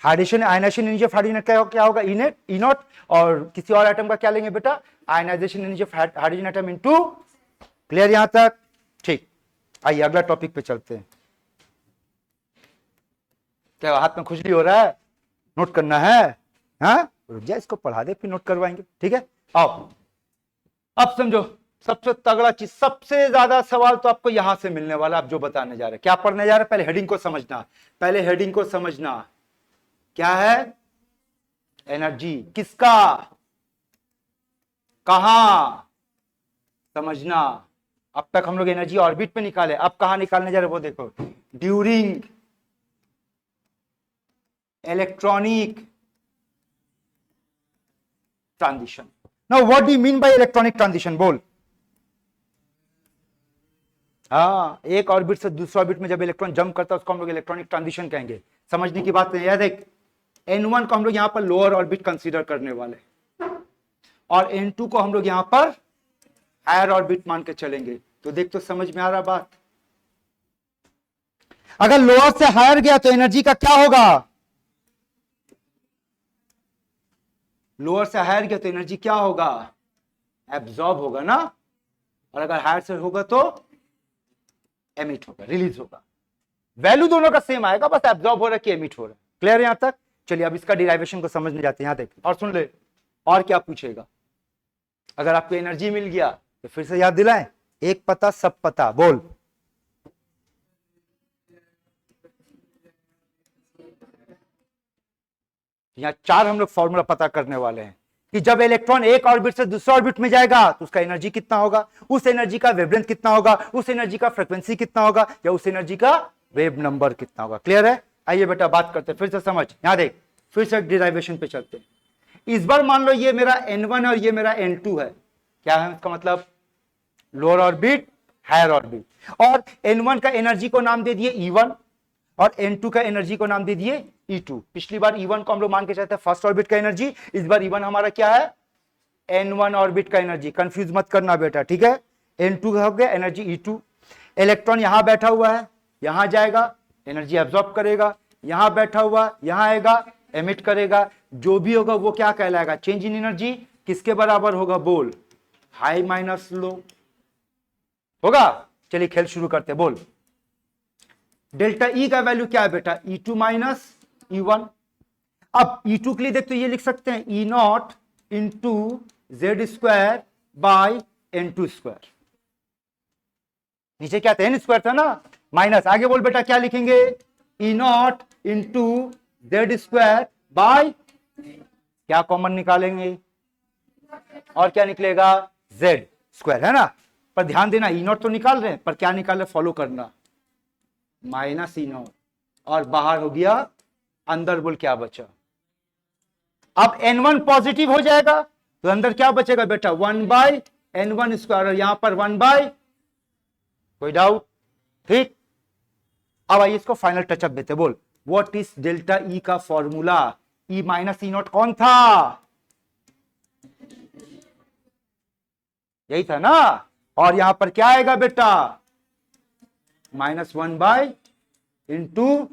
Hydrogen ionisation energy of hydrogen क्या होगा? E naught. और किसी और एटम का क्या लेंगे बेटा? Ionisation energy of hydrogen atom into. Clear यहां तक? ठीक। आइए अगला टॉपिक पे चलते हैं। क्या हाथ में खुजली हो रहा है? नोट करना है? हाँ, रुक जा, इसको पढ़ा दे फिर नोट करवाएंगे। ठीक है, आओ। अब समझो, सबसे तगड़ा चीज, सबसे ज्यादा सवाल तो आपको यहां से मिलने वाला। आप जो बताने जा रहे हैं, क्या पढ़ने जा रहे हैं, पहले हेडिंग को समझना। पहले हेडिंग को समझना, क्या है? एनर्जी किसका, कहां, समझना। अब तक हम लोग एनर्जी ऑर्बिट पे निकाले, अब कहां निकालने जा रहे हैं वो देखो। During electronic transition. Now what do you mean by electronic transition? बोल। हाँ, एक ऑर्बिट से दूसरे ऑर्बिट में जब इलेक्ट्रॉन जंप करता है उसको हम लोग इलेक्ट्रॉनिक ट्रांजिशन कहेंगे। समझने की बात है। देख, N1 को हम लोग यहां पर लोअर ऑर्बिट कंसीडर करने वाले, और N2 को हम लोग यहां पर हायर ऑर्बिट मान के चलेंगे। तो देख, तो समझ में आ रहा बात। अगर लोअर से हायर गया तो एनर्जी का क्या होगा? लोअर से हायर गया तो एनर्जी क्या होगा? एब्जॉर्ब होगा ना। और अगर हायर से होगा तो एमिट होगा, रिलीज होगा। वैल्यू दोनों का सेम आएगा, बस एब्जॉर्ब हो रहा है कि एमिट हो रहा है। क्लियर है यहां तक? चलिए अब इसका डिराइवेशन को समझने जाते हैं। यहां देख और सुन ले, और क्या पूछेगा। अगर आपको एनर्जी मिल गया तो फिर से याद दिलाएं, एक पता सब पता। बोल। यहां चार हम लोग फॉर्मूला पता करने वाले हैं कि जब इलेक्ट्रॉन एक ऑर्बिट से दूसरे ऑर्बिट में जाएगा तो उसका एनर्जी कितना होगा, उस एनर्जी का वेवलेंथ कितना होगा, उस एनर्जी का फ्रीक्वेंसी कितना होगा, या उस एनर्जी का वेव नंबर कितना होगा। क्लियर है? आइए बेटा बात करते हैं, फिर से समझ। यहां देख, फिर से डिराइवेशन पे चलते हैं। इस बार मान लो ये मेरा N1 और ये मेरा N2 है। क्या है इसका मतलब? Lower orbit, higher orbit. और N1 का एनर्जी को नाम दे दिए E1 और N2 का एनर्जी को नाम दे दिए E2। पिछली बार E1 को हम लोग मान के चलते हैं फर्स्ट ऑर्बिट का एनर्जी, इस बार E1 हमारा क्या है? N1 ऑर्बिट का एनर्जी। कंफ्यूज मत करना बेटा, ठीक है? N2 हो गया एनर्जी E2। इलेक्ट्रॉन यहां बैठा हुआ है, यहां जाएगा एनर्जी एब्जॉर्ब करेगा, यहां बैठा हुआ यहां आएगा एमिट करेगा। जो भी होगा वो क्या कहलाएगा? Change in energy. किसके बराबर होगा? बोल। हाई माइनस लो होगा। चलिए खेल शुरू करते। बोल डेल्टा ई का वैल्यू क्या है बेटा? E2 minus E1। अब E2 के लिए देखते ये लिख सकते हैं E0 into Z square by N2 square. नीचे क्या था? N स्क्वायर था ना, माइनस। आगे बोल बेटा क्या लिखेंगे? E0 into Z square by, क्या कॉमन निकालेंगे और क्या निकलेगा? जेड स्क्वायर, है ना। पर ध्यान देना E0 तो निकाल रहे हैं, पर क्या निकाल रहे? फॉलो करना, माइनस E0 और बाहर हो गया, अंदर बोल क्या बचा? अब N1 पॉजिटिव हो जाएगा तो अंदर क्या बचेगा बेटा? 1 बाई N1 स्क्वायर, और यहां पर 1 बाई, कोई डाउट? ठीक। अब आइए इसको फाइनल टचअप देते। बोल व्हाट इज डेल्टा ई का फॉर्मूला? ई माइनस E0 कौन था? यही था ना। और यहां पर क्या आएगा बेटा? -1 बाई इंटू,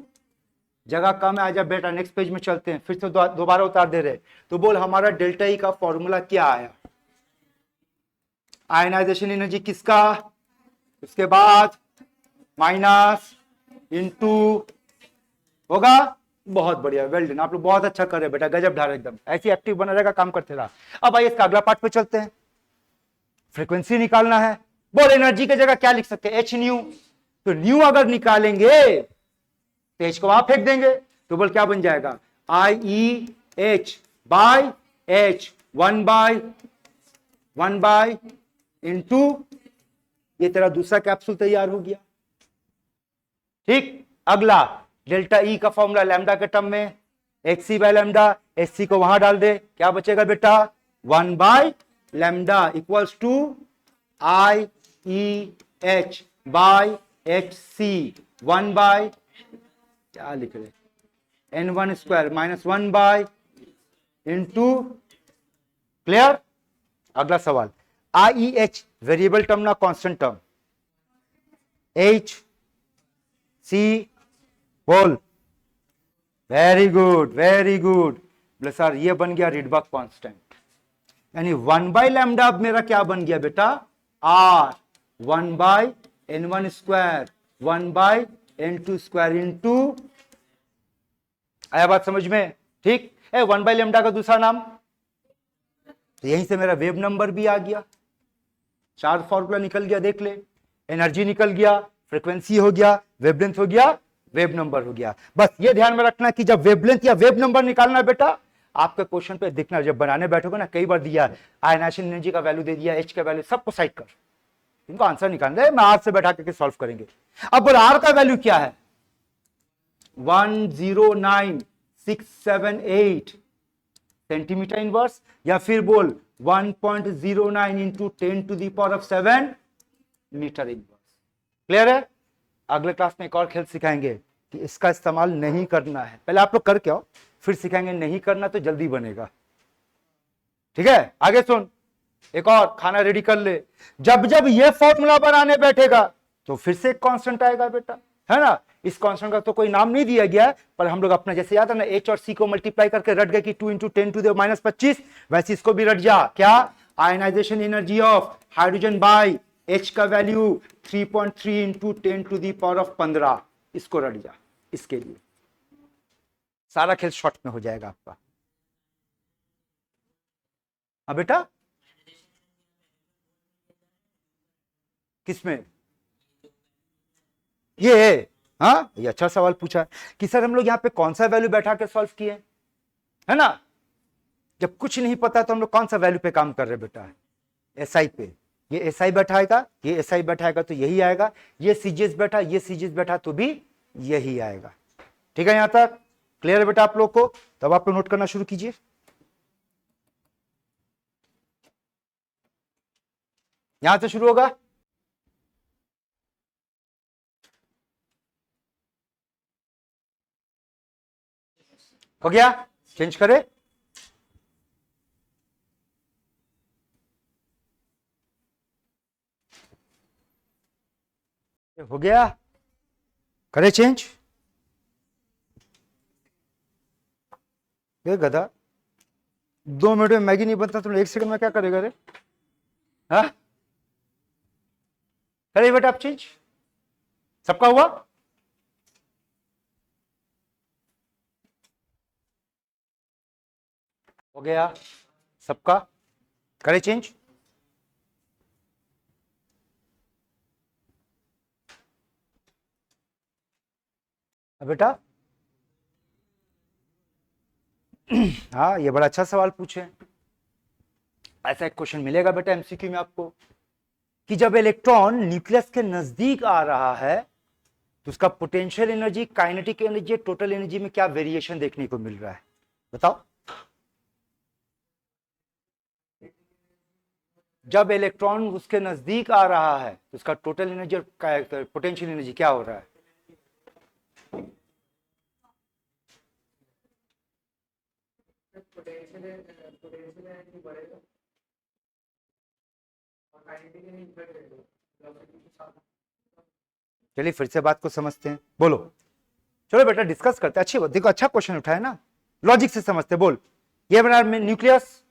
जगह कम है, आजा बेटा नेक्स्ट पेज में चलते हैं। फिर से दोबारा उतार दे रहे। तो बोल हमारा डेल्टा ई का फॉर्मूला क्या आया? आयनाइजेशन एनर्जी किसका, उसके बाद माइनस इंटू होगा। बहुत बढ़िया, वेल डन, आप लोग बहुत अच्छा कर रहे हैं बेटा, गजब ढार, एकदम ऐसी एक्टिव बना रहेगा, काम करते रहा। अब आइए इसका अगला पार्ट पे चलते हैं। फ्रीक्वेंसी निकालना है। बोल एनर्जी की जगह क्या लिख सकते हैं? H new. तो न्यू अगर निकालेंगे तो एच को वहां फेंक देंगे, तो बोल क्या बन जाएगा? I E H by H, 1 by into, ये तेरा दूसरा कैप्सूल तैयार हो गया। ठीक। अगला डेल्टा ई का फॉर्मूला लैम्डा के टर्म में, H C by lambda, H C को वहां डाल दे, क्या बचेगा बेटा? 1 by lambda equals to I E H by H C, 1 by, क्या लिख रहे? N1 square -1 by into. Clear. अगला सवाल, आई ई एच वेरिएबल टर्म ना कांस्टेंट टर्म? एच सी, बोल। Very good, very good. बोले सर ये बन गया रिडबर्ग कांस्टेंट, यानी 1 बाई लैम्डा अब मेरा क्या बन गया बेटा? R, 1 by N1 square, 1 by N2 square into, आया बात समझ में? ठीक है। 1 बाई लैम्डा का दूसरा नाम, तो यहीं से मेरा वेव नंबर भी आ गया। 4 फॉर्मूला निकल गया, देख ले। एनर्जी निकल गया, फ्रीक्वेंसी हो गया, वेवलेंथ हो गया, वेव नंबर हो गया। बस ये ध्यान में रखना कि जब वेवलेंथ या वेव नंबर निकालना है बेटा, आपके क्वेश्चन पे दिखना, जब बनाने बैठोगे ना, कई बार दिया आयनाइजेशन एनर्जी का वैल्यू दे दिया, एच का वैल्यू, सबको साइड कर, इनको आंसर निकालना है, मैं आर से बैठा करके सॉल्व करेंगे। अब आर का वैल्यू क्या है? 109,678 सेंटीमीटर इनवर्स, या फिर बोल 1.09 इंटू 10⁻⁷ मीटर इनवर्स। क्लियर है? अगले क्लास में एक और खेल सिखाएंगे कि इसका इस्तेमाल नहीं करना है, पहले आप लोग करके आओ, फिर सिखाएंगे नहीं करना तो जल्दी बनेगा। ठीक है, आगे सुन, एक और खाना रेडी कर ले। जब जब ये फॉर्मूला बनाने बैठेगा तो फिर से एक कांस्टेंट आएगा बेटा, है ना। इस कांस्टेंट का तो कोई नाम नहीं दिया गया है, पर हम लोग अपना जैसे याद है ना, एच और सी को मल्टीप्लाई करके रट गए कि 2 इंटू 10⁻⁻25, वैसे इसको भी रट जा। क्या? Ionisation energy of hydrogen by H का वैल्यू 3.3 इंटू 10⁻15, इसको रट जा। इसके लिए सारा खेल शॉर्ट में हो जाएगा आपका। हाँ बेटा, किसमें? ये, हाँ ये अच्छा सवाल पूछा कि सर हम लोग यहाँ पे कौन सा वैल्यू बैठा के सॉल्व किए, है ना। जब कुछ नहीं पता तो हम लोग कौन सा वैल्यू पे काम कर रहे बेटा? एसआई पे। ये एसआई बैठाएगा, ये एसआई बैठाएगा तो यही आएगा, ये सीजीएस बैठा, ये सीजीएस बैठा तो भी यही आएगा। ठीक है, यहां तक क्लियर है बेटा आप लोग को? तब आप लोग नोट करना शुरू कीजिए। यहां से शुरू होगा। हो गया? चेंज करे। हो गया, करे चेंज। ये गधा 2 मिनट में मैगी नहीं बनता, तुम 1 सेकंड में क्या करेगा रे? हाँ, करे बेटा आप चेंज। सबका हुआ? हो गया सबका, करे चेंज। बेटा हाँ, ये बड़ा अच्छा सवाल पूछे। ऐसा एक क्वेश्चन मिलेगा बेटा एमसीक्यू में आपको कि जब इलेक्ट्रॉन न्यूक्लियस के नजदीक आ रहा है तो उसका potential energy, kinetic energy, total energy में क्या वेरिएशन देखने को मिल रहा है? बताओ। जब इलेक्ट्रॉन उसके नजदीक आ रहा है तो उसका टोटल एनर्जी और पोटेंशियल एनर्जी क्या हो रहा है? चलिए फिर से बात को समझते हैं, बोलो। चलो बेटा डिस्कस करते हैं। अच्छी बात, देखो अच्छा क्वेश्चन उठाया ना, लॉजिक से समझते। बोल, ये बना न्यूक्लियस,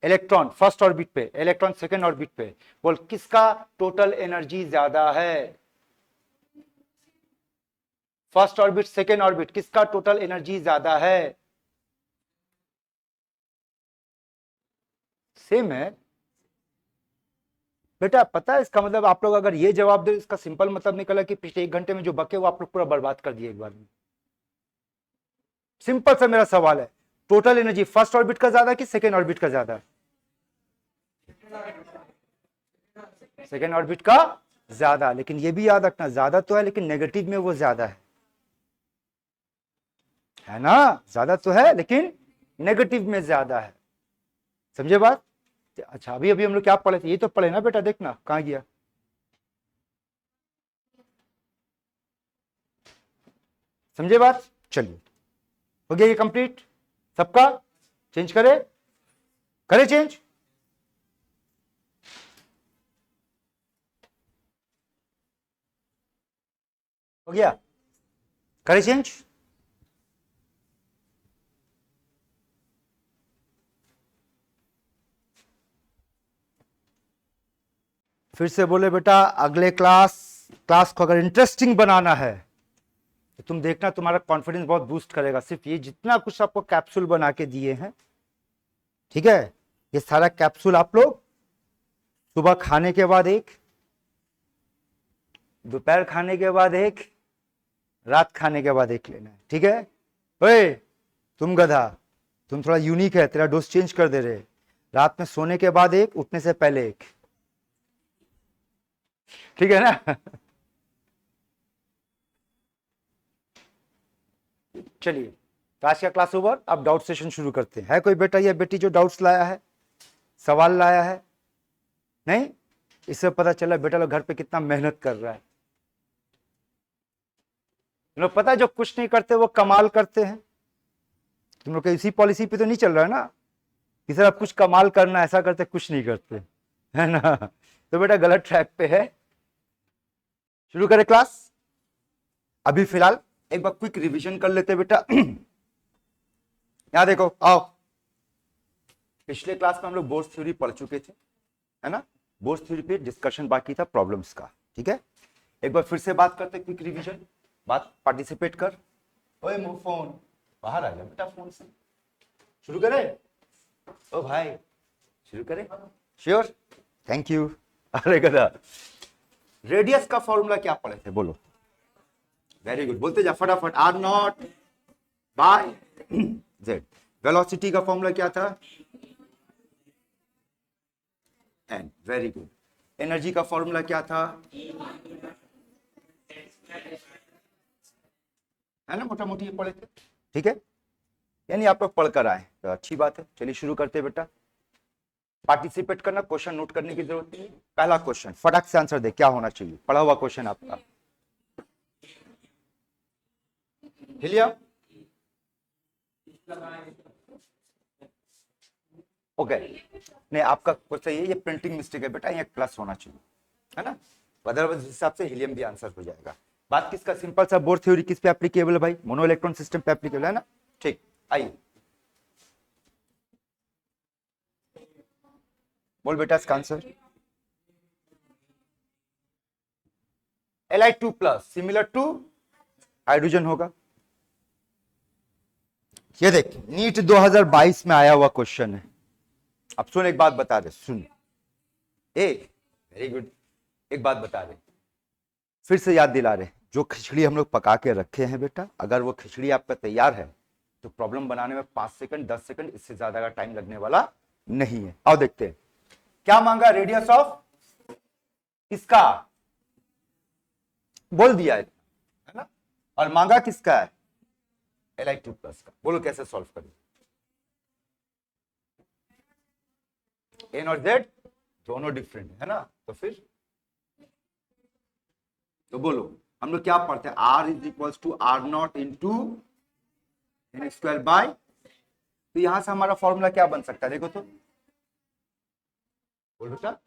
इलेक्ट्रॉन फर्स्ट ऑर्बिट पे, इलेक्ट्रॉन सेकंड ऑर्बिट पे। बोल किसका टोटल एनर्जी ज्यादा है? फर्स्ट ऑर्बिट सेकंड ऑर्बिट, किसका टोटल एनर्जी ज्यादा है? सेम है बेटा। पता है इसका मतलब, आप लोग अगर ये जवाब दे, इसका सिंपल मतलब निकला कि पिछले 1 घंटे में जो बके वो आप लोग पूरा बर्बाद कर दिए एक बार में। सिंपल सा मेरा सवाल है, टोटल एनर्जी फर्स्ट ऑर्बिट का ज्यादा कि सेकेंड ऑर्बिट का ज्यादा? सेकेंड ऑर्बिट का ज्यादा, लेकिन ये भी याद रखना ज्यादा तो है लेकिन नेगेटिव में वो ज्यादा है ना? ज्यादा तो है लेकिन नेगेटिव में ज्यादा है, समझे बात? अच्छा, अभी अभी हम लोग क्या पढ़े थे? ये तो पढ़े ना बेटा, देखना कहां गया। समझे बात? चलिए, हो गया ये कंप्लीट सबका। चेंज करे, करे चेंज। हो गया, करे चेंज। फिर से बोले बेटा, अगले क्लास को अगर इंटरेस्टिंग बनाना है तो तुम देखना, तुम्हारा कॉन्फिडेंस बहुत बूस्ट करेगा। सिर्फ ये जितना कुछ आपको कैप्सूल बना के दिए हैं, ठीक है, ये सारा कैप्सूल आप लोग सुबह खाने के बाद एक, दोपहर खाने के बाद एक, रात खाने के बाद एक लेना है, ठीक है? ओए तुम गधा, तुम थोड़ा यूनिक है, तेरा डोज चेंज कर दे रहे। रात में सोने के बाद एक, उठने से पहले एक, ठीक है ना? चलिए, तो आज का क्लास ओवर, अब डाउट सेशन शुरू करते हैं। है कोई बेटा या बेटी जो डाउट्स लाया है, सवाल लाया है? नहीं? इससे पता चला बेटा लोग घर पे कितना मेहनत कर रहा है। तुम लोग पता है जो कुछ नहीं करते वो कमाल करते हैं। तुम लोग इसी पॉलिसी पे तो नहीं चल रहा है ना कि सर अब कुछ कमाल करना, ऐसा करते कुछ नहीं करते, है ना? तो बेटा गलत ट्रैक पे है। शुरू करें क्लास? अभी फिलहाल एक बार क्विक रिवीजन कर लेते बेटा। यहां देखो, आओ। पिछले क्लास में हम लोग बोर्स थ्योरी पढ़ चुके थे, है ना? बोर्स थ्योरी पे डिस्कशन बाकी था प्रॉब्लम्स का, ठीक है? एक बार फिर से बात करते, क्विक रिवीजन। बात पार्टिसिपेट कर। ओए मुंह फोन बाहर आ जा बेटा फोन से। शुरू करें? ओ भाई शुरू करें? Sure, thank you. अरे गधा, रेडियस का फॉर्मूला क्या पढ़े थे बोलो? वेरी गुड, बोलते जा फटाफट। R naught by Z. Velocity का फॉर्मूला क्या था? एन। Very good. एनर्जी का फॉर्मूला क्या था? है ना, मोटा मोटी ये पढ़े थे, ठीक है? यानी आप लोग पढ़कर आए तो अच्छी बात है। चलिए शुरू करते हैं बेटा। पार्टिसिपेट करना, क्वेश्चन नोट करने की जरूरत नहीं। पहला क्वेश्चन फटाक से आंसर दे, क्या होना चाहिए? पढ़ा हुआ क्वेश्चन आपका, हिलिया। ओके, नहीं आपका कुछ सही है, ये प्रिंटिंग मिस्टेक है बेटा, ये प्लस होना चाहिए, है ना? अदरवाइज उस हिसाब से हीलियम भी आंसर हो जाएगा। बात किसका, सिंपल सा बोर थ्योरी किस पे एप्लीकेबल है भाई, मोनो इलेक्ट्रॉन सिस्टम पे एप्लीकेबल है ना। ठीक, आइए बोल बेटा इसका answer Li2 plus similar to hydrogen होगा। ये देख नीट 2022 में आया हुआ क्वेश्चन है। अब सुन एक बात बता रहे, सुन वेरी गुड, एक बात बता रहे, फिर से याद दिला रहे, जो खिचड़ी हम लोग पका के रखे हैं बेटा, अगर वो खिचड़ी आपका तैयार है तो प्रॉब्लम बनाने में 5 सेकंड 10 सेकंड इससे ज्यादा का टाइम लगने वाला नहीं है। आओ देखते हैं क्या मांगा, रेडियस ऑफ किसका बोल दिया है ना, और मांगा किसका है Li2 प्लस का। बोलो कैसे सॉल्व करें, एन और जेड दोनों डिफरेंट है ना, तो फिर तो बोलो हम लोग क्या पढ़ते हैं, R is equal to R naught into N square by, तो यहां से हमारा फॉर्मूला क्या बन सकता है देखो तो, बोल बेटा।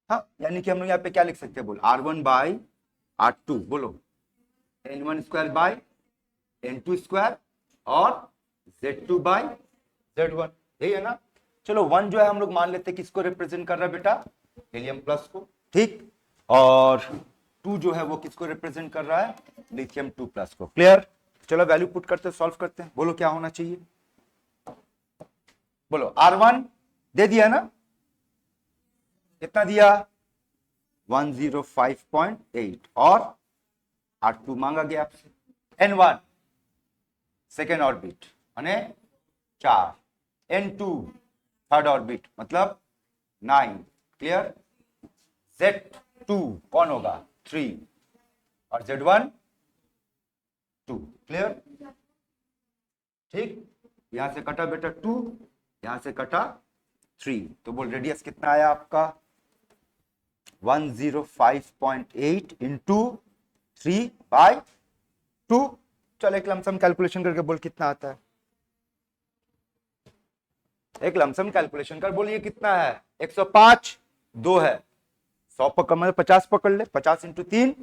हाँ यानी कि हम लोग यहाँ पे क्या लिख सकते हैं, बोल R1 बाई R2, बोलो N1 square by N2 square और Z2 बाई Z1, यही है ना। चलो 1 जो है हम लोग मान लेते हैं किसको रिप्रेजेंट कर रहा है बेटा, हीलियम प्लस को, ठीक, और 2 जो है वो किसको रिप्रेजेंट कर रहा है, लिथियम 2 प्लस को। क्लियर, चलो वैल्यू पुट करते सॉल्व करते हैं, बोलो क्या होना चाहिए, बोलो R1 दे दिया ना, कितना दिया 105.8 और R2 मांगा गया आपसे, N1 सेकेंड ऑर्बिट माने 4, N2 थर्ड ऑर्बिट मतलब 9, क्लियर, Z2 कौन होगा 3 और Z1 2, क्लियर, ठीक, यहां से कटा बेटा 2, यहां से कटा 3, तो बोल रेडियस कितना आया आपका 105.8 इंटू 3/2। चल एक लमसम कैलकुलेशन करके बोल कितना आता है, एक लमसम कैलकुलेशन कर बोल ये कितना है 105, 2 है 100 पकड़ मतलब 50 पकड़ ले, 50 इंटू 3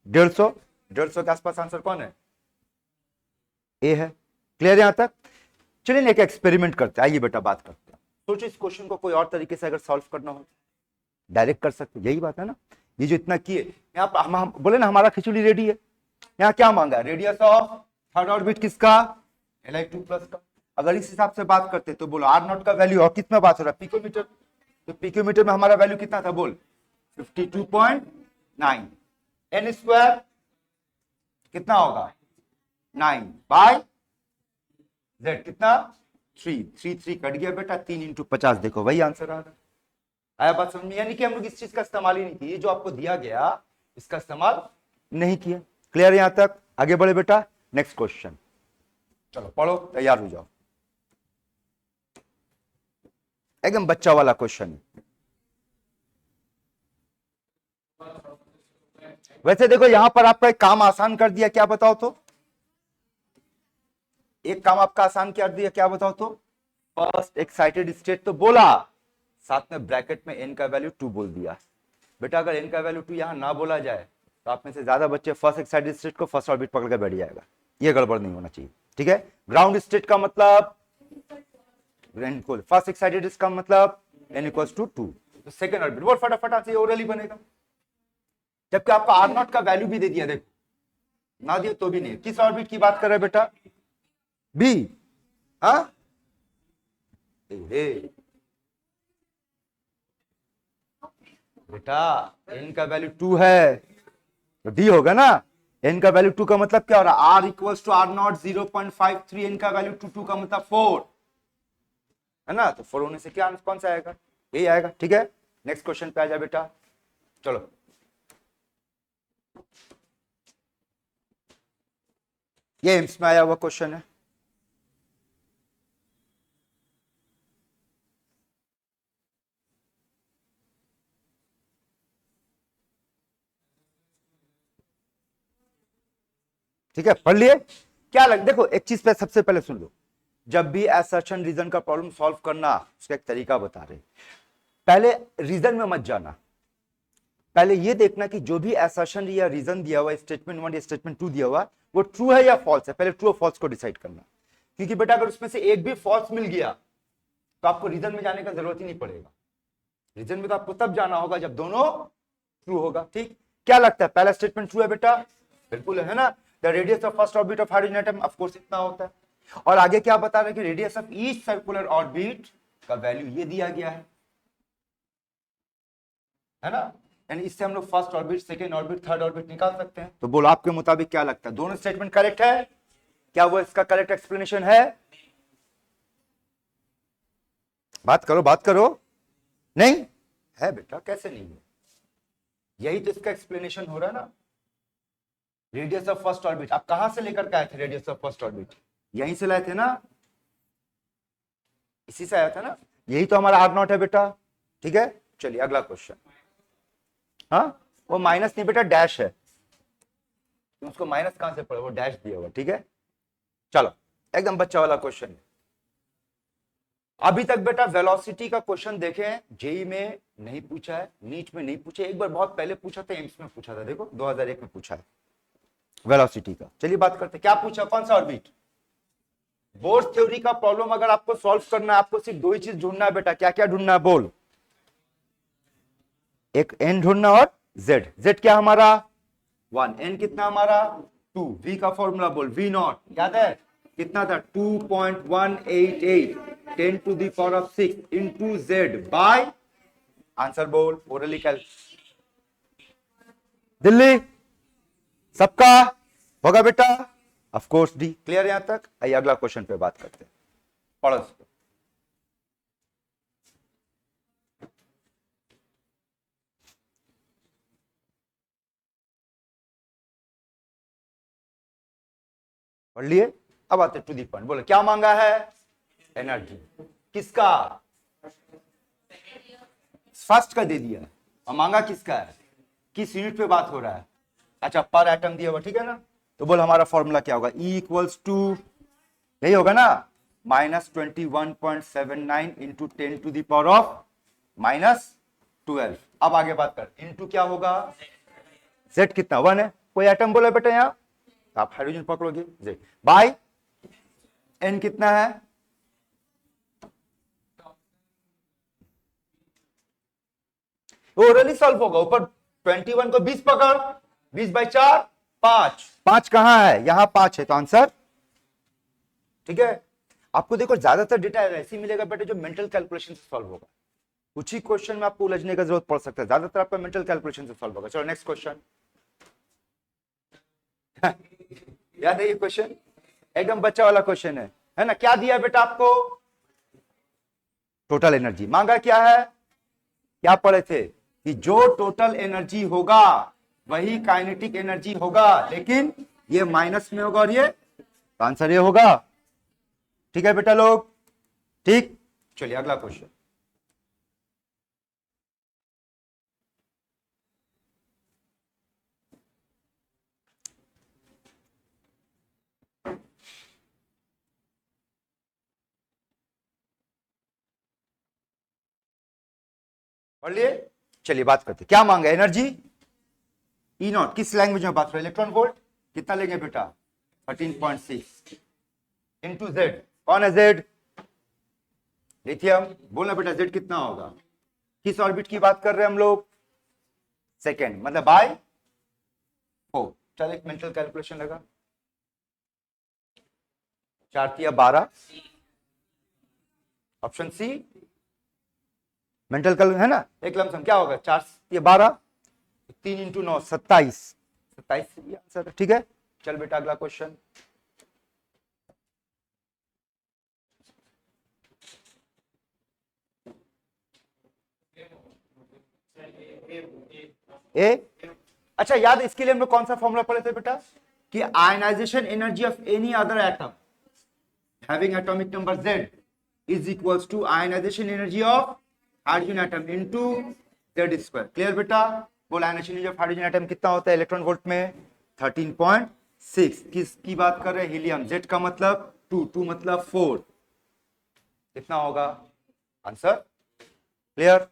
150, 150 के आसपास आंसर कौन है, ए है। क्लियर यहां तक, चलिए एक एक्सपेरिमेंट करते हैं, आइए बेटा बात करते हैं। सोचो इस क्वेश्चन को कोई और तरीके से अगर सॉल्व करना हो डायरेक्ट कर सकते, यही बात है ना, ये जो इतना किए यहाँ पर हम बोले ना हमारा खिचड़ी रेडी है, यहाँ क्या मांगा, रेडियस ऑफ थर्ड ऑर्बिट किसका Li2 प्लस का। अगर इस हिसाब से बात करते तो बोलो आर नॉट का वैल्यू, और कितना बात हो रहा है पिकोमीटर, तो पिकोमीटर में हमारा वैल्यू कितना था बोल 52.9, एन स्क्वायर कितना होगा 9 बाय जेड कितना 3, 3 कट गया बेटा, 3 इंटू 50 देखो वही आंसर आ रहा है। आया बात समझ में, यानी कि हम लोग इस चीज का इस्तेमाल ही नहीं किया, जो आपको दिया गया इसका इस्तेमाल नहीं किया। क्लियर यहां तक, आगे बढ़े बेटा, नेक्स्ट क्वेश्चन, चलो पढ़ो तैयार हो जाओ, एकदम बच्चा वाला क्वेश्चन है। वैसे देखो यहां पर आपका एक काम आसान कर दिया, क्या बताओ तो, एक काम आपका आसान कर दिया, क्या बताओ तो, फर्स्ट एक्साइटेड स्टेट तो बोला, साथ में ब्रैकेट में n का वैल्यू 2 बोल दिया। बेटा अगर n का वैल्यू 2 यहां ना बोला जाए तो आप में से ज्यादा बच्चे फर्स्ट एक्साइटेड स्टेट को फर्स्ट ऑर्बिट पकड़ के बैठ जाएगा, ये गड़बड़ नहीं होना चाहिए, ठीक है। ग्राउंड स्टेट का मतलब फर्स्ट एक्साइटेड इसका मतलब n इक्वल्स टू 2, तो सेकंड ऑर्बिट वो फटाफट आपसे ओरली बनेगा, जबकि आपका आर नॉट का वैल्यू भी दे दिया, देखो ना दिया तो भी नहीं। किस ऑर्बिट की बात कर रहे हैं बेटा, बी, हाँ बेटा n का वैल्यू 2 है तो डी होगा ना, n का वैल्यू 2 का मतलब क्या हो रहा है, r equals to R naught 0.53, n का वैल्यू 2 का मतलब 4 है ना, तो 4 होने से क्या कौन सा आएगा, यही आएगा, ठीक है। नेक्स्ट क्वेश्चन पे आ जाए बेटा, चलो ये एम्स में आया हुआ क्वेश्चन है, ठीक है, पढ़ लिए क्या लग, देखो एक चीज पे सबसे पहले सुन लो, जब भी असर्शन रीजन का प्रॉब्लम सॉल्व करना उसका एक तरीका बता रहे, पहले रीजन में मत जाना, पहले ये देखना कि जो भी असर्शन या रीजन दिया हुआ स्टेटमेंट 1 या स्टेटमेंट 2 दिया हुआ वो ट्रू है या फॉल्स है, पहले ट्रू और फॉल्स को डिसाइड करना। क्योंकि बेटा अगर उसमें से एक भी फॉल्स मिल गया तो आपको रीजन में जाने का जरूरत ही नहीं पड़ेगा। रीजन में तो आपको तब जाना होगा जब दोनों ट्रू होगा। ठीक, क्या लगता है पहला स्टेटमेंट ट्रू है बेटा? बिल्कुल है ना। The radius of first orbit of hydrogen atom of course इतना होता है। और आगे क्या बता रहे हैं कि radius of each circular orbit का वैल्यू ये दिया गया है ना। यानी इससे हम लोग first orbit, second orbit, third orbit निकाल सकते हैं। तो बोलो आपके मुताबिक क्या लगता है, दोनों स्टेटमेंट करेक्ट है? क्या वो इसका करेक्ट एक्सप्लेनेशन है? बात करो, बात करो। नहीं है बेटा, कैसे नहीं है? यही तो इसका एक्सप्लेनेशन हो रहा है ना। रेडियस ऑफ फर्स्ट ऑर्बिट आप कहां से लेकर के आए थे? रेडियस ऑफ फर्स्ट ऑर्बिट यहीं से लाए थे ना, इसी से आया था ना। यही तो हमारा आर नॉट है बेटा। ठीक है, चलिए अगला क्वेश्चन। हाँ, वो माइनस नहीं बेटा, डैश है। उसको माइनस कहां से पड़े, वो डैश दिया हुआ। ठीक है, चलो एकदम बच्चा वाला क्वेश्चन है। अभी तक बेटा वेलोसिटी का क्वेश्चन देखें, जेई में नहीं पूछा है, नीट में नहीं पूछा, एक बार बहुत पहले पूछा था, एम्स में पूछा था, देखो 2001 में पूछा है वेलोसिटी का। चलिए बात करते हैं, क्या पूछा, कौन सा ऑर्बिट? बोर्स थ्योरी का प्रॉब्लम अगर आपको सॉल्व करना है, आपको सिर्फ दो ही चीज ढूंढना है बेटा। क्या क्या ढूंढना है बोल? एक एन ढूंढना और जेड। जेड क्या हमारा 1, एन कितना हमारा 2, वी का फॉर्मूला बोल, वी नॉट याद है कितना था 2.188 10 to the power of 6 into Z by, answer बोल ओरली कैल। दिल्ली सबका होगा बेटा, ऑफ कोर्स डी। क्लियर यहां तक? आइए अगला क्वेश्चन पे बात करते हैं, पढ़ो इसको। पढ़ लिए? अब आते टू दी पॉइंट। बोले क्या मांगा है? एनर्जी। किसका? फर्स्ट का दे दिया और मांगा किसका है? किस यूनिट पे बात हो रहा है? अच्छा, पर एटम दिया हुआ, ठीक है ना। तो बोल हमारा फॉर्मूला क्या होगा? E इक्वल्स टू, यही होगा ना, -21.79 into 10 to the power of -12। अब आगे बात कर, इंटू क्या होगा? Z कितना 1 है। कोई एटम बोला बेटा यहाँ, आप हाइड्रोजन पकड़ोगे, Z बाय N कितना है? ओरली सॉल्व होगा। ऊपर 21 को 20 पकड़, 20/4 5, 5 कहां है? यहां 5 है, तो आंसर ठीक है। आपको देखो ज्यादातर डेटा ऐसे मिलेगा बेटे जो मेंटल कैलकुलेशन से सॉल्व होगा। कुछ ही क्वेश्चन में आपको उलझने का जरूरत पड़ सकता है, ज्यादातर आपका मेंटल कैलकुलेशन से सॉल्व होगा। चलो नेक्स्ट क्वेश्चन। याद है ये क्वेश्चन? एकदम बच्चा वाला क्वेश्चन है ना। क्या दिया बेटा आपको? टोटल एनर्जी मांगा। क्या है, क्या पढ़े थे कि जो टोटल एनर्जी होगा वही काइनेटिक एनर्जी होगा, लेकिन ये माइनस में होगा और ये आंसर ये होगा। ठीक है बेटा लोग? ठीक, चलिए अगला क्वेश्चन। पढ़ लिए? चलिए बात करते, क्या मांगा? Energy E not. किस लैंग्वेज में बात करें? इलेक्ट्रॉन वोल्ट कितना लेंगे बेटा? 13.6 इंटू जेड। कौन है जेड? लिथियम। बोलना बेटा जेड कितना होगा? किस ऑर्बिट की बात कर रहे हैं हम लोग? सेकेंड, मतलब बाय 4। चल एक मेंटल कैलकुलेशन लगा, 4 या 12, ऑप्शन सी मेंटल कल है ना। एक लमसम क्या होगा? 4 या 12, 3 इंटू 9 27, 27 आंसर। ठीक है, चल बेटा अगला क्वेश्चन। ए, अच्छा याद, इसके लिए हम लोग कौन सा फॉर्मूला पढ़े थे बेटा? कि ionisation energy of any other atom having atomic number Z is equals to ionisation energy of hydrogen atom into Z²। Clear बेटा? बोल ionisation energy of hydrogen atom कितना होता है इलेक्ट्रॉन वोल्ट में? 13.6। किसकी बात कर रहे हैं? हीलियम। Z का मतलब 2 मतलब 4, कितना होगा आंसर? क्लियर?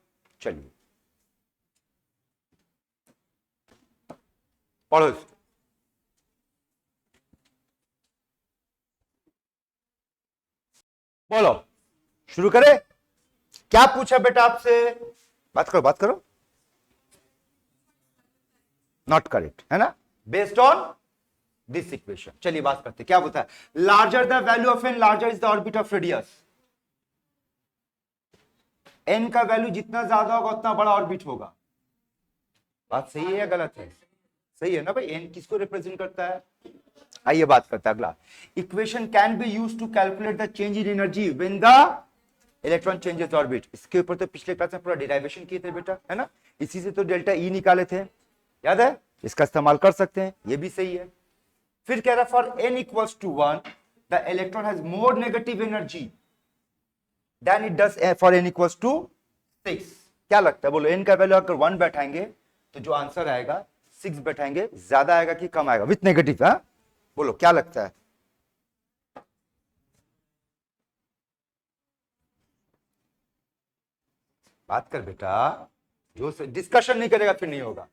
चलिए पढ़ो इसको। बोलो, शुरू करें। क्या पूछा बेटा आपसे? बात करो बात करो। नॉट करेक्ट है ना, बेस्ड ऑन दिस इक्वेशन। चलिए बात करते हैं, क्या बोलता है? Larger the value of N, larger is the orbit of radius. N का वैल्यू जितना ज्यादा होगा उतना बड़ा ऑर्बिट होगा। बात सही है या गलत है? सही है ना भाई। एन किसको रिप्रेजेंट करता है? आइए बात करते हैं अगला। Equation can be used to calculate the change in energy when the electron changes orbit. इसके ऊपर तो पिछले क्लास में पूरा डिराइवेशन किए थे बेटा, है ना। इसी से तो डेल्टा ई निकाले थे, याद है। इसका इस्तेमाल कर सकते हैं, ये भी सही है। फिर कह रहा for n equals to 1 the electron has more negative energy than it does for n equals to 6। क्या लगता है बोलो, n का वैल्यू अगर 1 बैठाएंगे तो जो आंसर आएगा 6 बैठाएंगे, ज्यादा आएगा कि कम आएगा विथ नेगेटिव? है बोलो क्या लगता है? बात कर बेटा, जो डिस्कशन नहीं करेगा फिर नहीं होगा।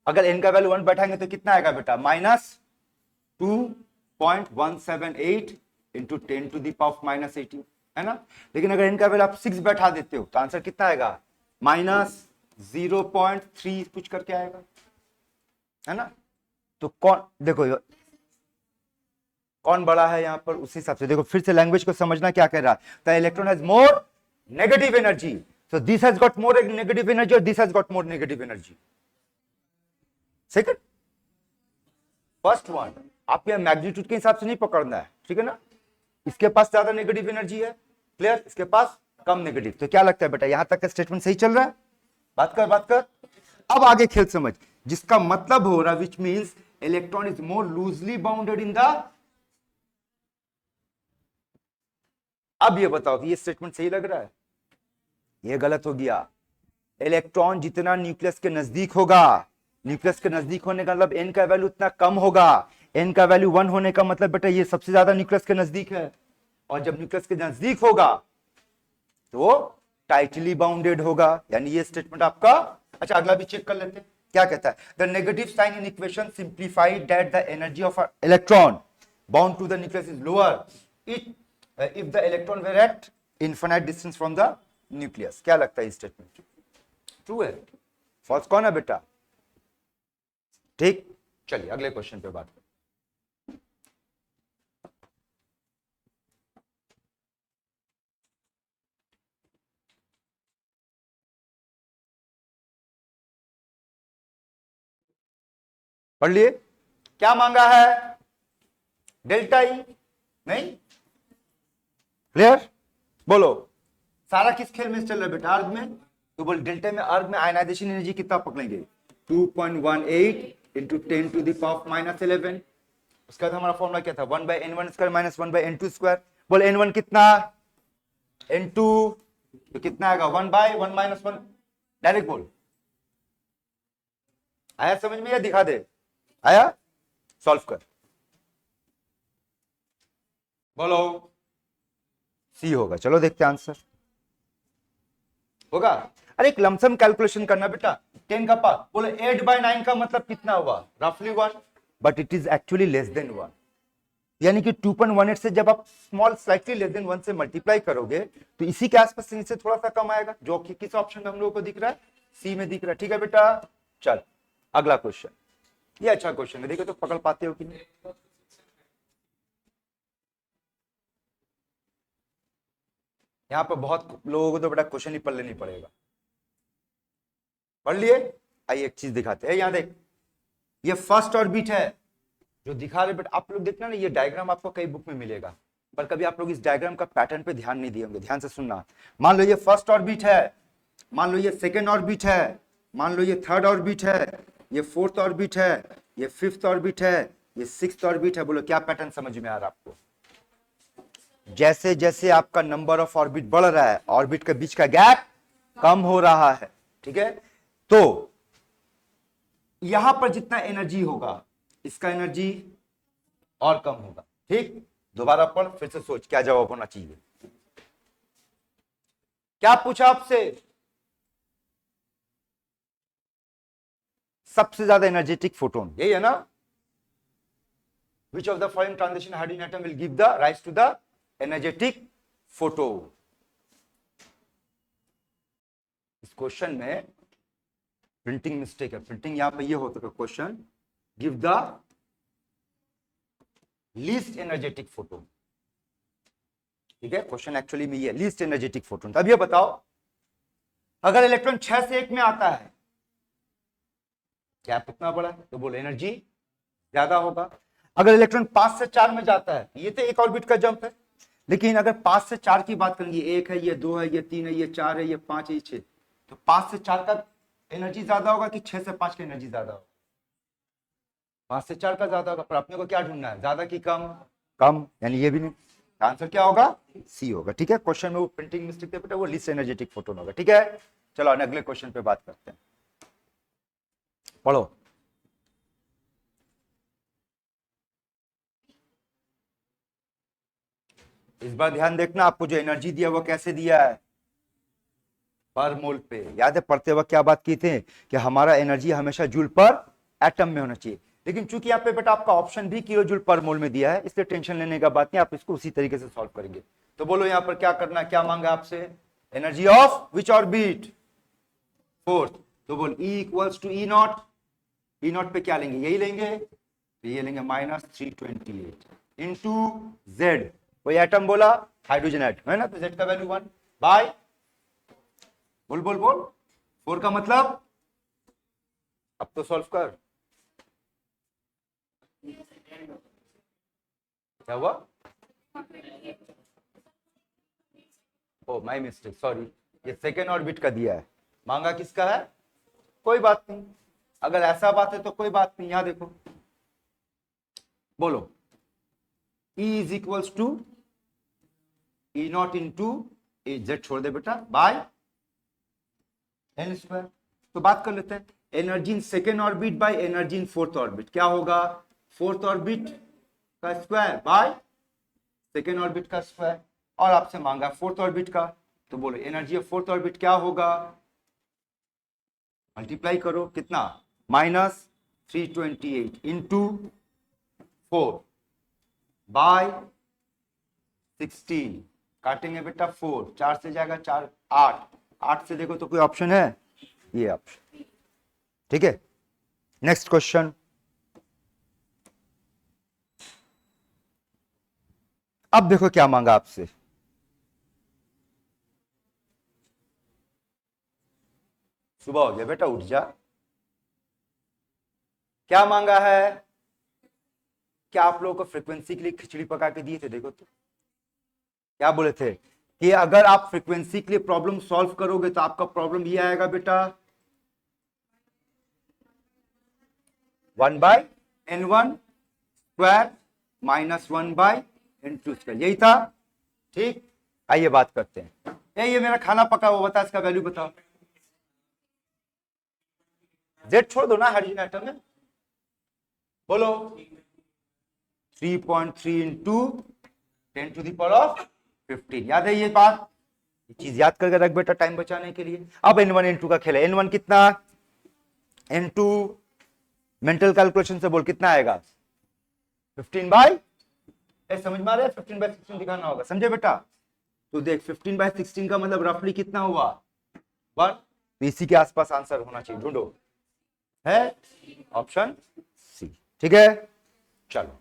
अगर n का वैल्यू 1 बैठाएंगे तो कितना आएगा बेटा? -2.178 इंटू 10 टू द पावर -18, है ना। लेकिन अगर n का वैल्यू आप 6 बैठा देते हो तो आंसर कितना आएगा? -0.3 कुछ करके आएगा, है ना। तो कौन, देखो कौन बड़ा है यहां पर, उसी हिसाब से देखो। फिर से लैंग्वेज को समझना, क्या कह रहा है? The electron has more negative energy, so this has got more negative energy or this has got more negative energy? Second, first one. आप यह मैग्नीट्यूड के हिसाब से नहीं पकड़ना है, ठीक है ना। इसके पास ज्यादा नेगेटिव एनर्जी है, क्लियर, इसके पास कम नेगेटिव। तो क्या लगता है बेटा, यहां तक का स्टेटमेंट सही चल रहा है? बात कर बात कर। अब आगे खेल समझ, जिसका मतलब हो रहा which means electron is more loosely bounded in the. अब ये बताओ कि ये स्टेटमेंट सही लग रहा है? ये गलत हो गया। इलेक्ट्रॉन जितना न्यूक्लियस के नजदीक होगा, न्यूक्लियस के नजदीक होने का मतलब एन का वैल्यू उतना कम होगा। एन का वैल्यू 1 होने का मतलब बेटा ये सबसे ज्यादा न्यूक्लियस के नजदीक है, और जब न्यूक्लियस के नजदीक होगा तो वो टाइटली बाउंडेड होगा। यानी ये स्टेटमेंट आपका। अच्छा अगला भी चेक कर लेते हैं, क्या कहता है? The negative sign in equation simplified that the energy of electron bound to the nucleus is lower if the electron were at infinite distance from the nucleus. क्या लगता है स्टेटमेंट ट्रू है फॉल्स? कौन है बेटा? ठीक, चलिए अगले क्वेश्चन पे बात करें। पढ़ लिए? क्या मांगा है? डेल्टा ई, नहीं क्लियर? बोलो सारा किस खेल में चल रहा है बेटा? अर्ग में। तो बोल डेल्टा में, अर्ग में आयनाइजेशन एनर्जी कितना पकड़ेंगे? 2.18 इंटू 10 टू द पावर -11। उसका हमारा फॉर्मूला क्या था? 1/n1 square minus 1/n2 square. बोल n1 कितना? n2 तो कितना आएगा? 1/1 - 1। डायरेक्ट बोल, आया समझ में या दिखा दे? आया? सॉल्व कर, बोलो सी होगा। चलो देखते हैं आंसर होगा। अरे एक लमसम कैलकुलेशन करना बेटा। 10 का पावर, बोलो 8/9 का मतलब कितना हुआ? रफली 1, but it is actually less than 1। यानी कि 2.18 से जब आप स्मॉल स्लाइटली लेस देन 1 से मल्टीप्लाई करोगे तो इसी के आसपास से थोड़ा सा कम आएगा, जो कि किस ऑप्शन में हम लोगों को दिख रहा है? सी में दिख रहा है। ठीक है बेटा, चल अगला क्वेश्चन। ये अच्छा क्वेश्चन है, देखो तो पकड़ पाते हो कि नहीं। यहां पर बहुत लोगों को तो बेटा क्वेश्चन ही पढ़ लेनी पड़ेगा। पढ़ लिए? आइए एक चीज दिखाते हैं। यहां देख, ये फर्स्ट ऑर्बिट है जो दिखा रहे। बट आप लोग देखना ना, ये डायग्राम आपको कई बुक में मिलेगा, पर कभी आप लोग इस डायग्राम का पैटर्न पे ध्यान नहीं दिए होंगे। ध्यान से सुनना। मान लो ये फर्स्ट ऑर्बिट है, मान लो ये सेकेंड ऑर्बिट है, मान लो ये थर्ड ऑर्बिट है, ये फोर्थ ऑर्बिट है, ये फिफ्थ ऑर्बिट है, ये सिक्स्थ ऑर्बिट है। बोलो क्या पैटर्न समझ में आ रहा है आपको? जैसे जैसे आपका नंबर ऑफ ऑर्बिट बढ़ रहा है, ऑर्बिट के बीच का गैप कम हो रहा है, ठीक है। तो यहां पर जितना एनर्जी होगा, इसका एनर्जी और कम होगा। ठीक, दोबारा पढ़, फिर से सोच क्या जवाब होना चाहिए। क्या पूछा आपसे? सबसे ज्यादा एनर्जेटिक फोटोन, यही है ना? Which of the following transition hydrogen atom will give the rise to the energetic photo? इस क्वेश्चन में प्रिंटिंग मिस्टेक है, प्रिंटिंग यहां पे ये होता है question give the least energetic photon, ठीक है? क्वेश्चन एक्चुअली में ये लीस्ट एनर्जेटिक फोटोन। अब ये बताओ अगर इलेक्ट्रॉन 6 से 1 में आता है, गैप कितना बड़ा है, तो बोलो एनर्जी ज्यादा होगा। अगर इलेक्ट्रॉन 5 से 4 में जाता है, ये तो एक ऑर्बिट का जंप है, लेकिन अगर 5 से 4 की बात करेंगे, 1 है, ये 2 है, ये 3 है, ये 4 है, ये 5 है, ये 6, तो 5 से 4 का एनर्जी ज्यादा होगा कि 6 से 5 की एनर्जी ज्यादा होगा? 5 से 4 का ज्यादा होगा। पर अपने को क्या ढूंढना है, ज्यादा की कम? कम, यानी ये भी नहीं। आंसर क्या होगा? सी होगा, ठीक है? क्वेश्चन में वो प्रिंटिंग मिस्टेक थे बेटा, वो लीस्ट एनर्जेटिक फोटोन होगा, ठीक है? चलो अगले क्वेश्चन पे बात करते हैं, पढ़ो। इस बार ध्यान देखना, आपको जो एनर्जी दिया वो कैसे दिया है? पर मोल पे। याद है पढ़ते वक्त क्या बात की थी कि हमारा एनर्जी हमेशा जूल पर एटम में होना चाहिए, लेकिन चूंकि यहाँ पे बेटा आपका ऑप्शन भी किलो जूल पर मोल में दिया है, इसलिए टेंशन लेने का बात नहीं, आप इसको उसी तरीके से सॉल्व करेंगे। तो बोलो यहाँ पर क्या करना, क्या मांगा आपसे? Energy of which orbit? Fourth. तो बोल E equals to E naught, E naught पे क्या लेंगे? यही लेंगे, तो ये लेंगे -328 इंटू जेड। कोई एटम बोला? हाइड्रोजन एटम है ना, तो जेड का वैल्यू 1 बाय, बोल बोल बोल, 4 का मतलब, अब तो सॉल्व कर। क्या हुआ? ओ माय मिस्टेक, सॉरी, ये सेकेंड ऑर्बिट का दिया है, मांगा किसका है? कोई बात नहीं, अगर ऐसा बात है तो कोई बात नहीं। यहां देखो, बोलो E is equals to E naught into A, Z छोड़ दे बेटा, बाय एन स्क्वायर। तो बात कर लेते हैं, energy in second orbit by energy in fourth orbit क्या होगा? फोर्थ ऑर्बिट का स्क्वायर बाय सेकेंड ऑर्बिट का स्क्वायर, और आपसे मांगा फोर्थ ऑर्बिट का, तो बोलो एनर्जी ऑफ फोर्थ ऑर्बिट क्या होगा? मल्टीप्लाई करो, कितना? -328 इंटू 4 बाय 16, काटेंगे बेटा 4, 4 से जाएगा 4, 8, 8 से देखो तो कोई ऑप्शन है? ये ऑप्शन, ठीक है? नेक्स्ट क्वेश्चन, अब देखो क्या मांगा आपसे। सुबह हो गया बेटा, उठ जा। क्या मांगा है? क्या आप लोगों को फ्रीक्वेंसी के लिए खिचड़ी पका के दिए थे? देखो तो क्या बोले थे कि अगर आप फ्रीक्वेंसी के लिए प्रॉब्लम सॉल्व करोगे तो आपका प्रॉब्लम ये आएगा बेटा, 1/n1 स्क्वायर -1/n2 स्क्वायर, यही था, ठीक? आइए बात करते हैं। ये मेरा खाना पका, वो बता, इसका वैल्यू बताओ। जेड छोड़ दो ना, हाइड्रोजन एटम में, बोलो 3.3 इंटू 10⁻15। याद है ये बात? ये चीज याद करके रख बेटा टाइम बचाने के लिए। अब n1 n2 का खेल है, n1 कितना, n2 मेंटल कैलकुलेशन से बोल कितना आएगा? 15 समझ में आ रहा है? 15/16 दिखाना होगा, समझे बेटा? तो देख 15/16 का मतलब रफली कितना हुआ? 1। तो इसी के आसपास आंसर होना चाहिए, ढूंढो, है ऑप्शन सी, ठीक है? चलो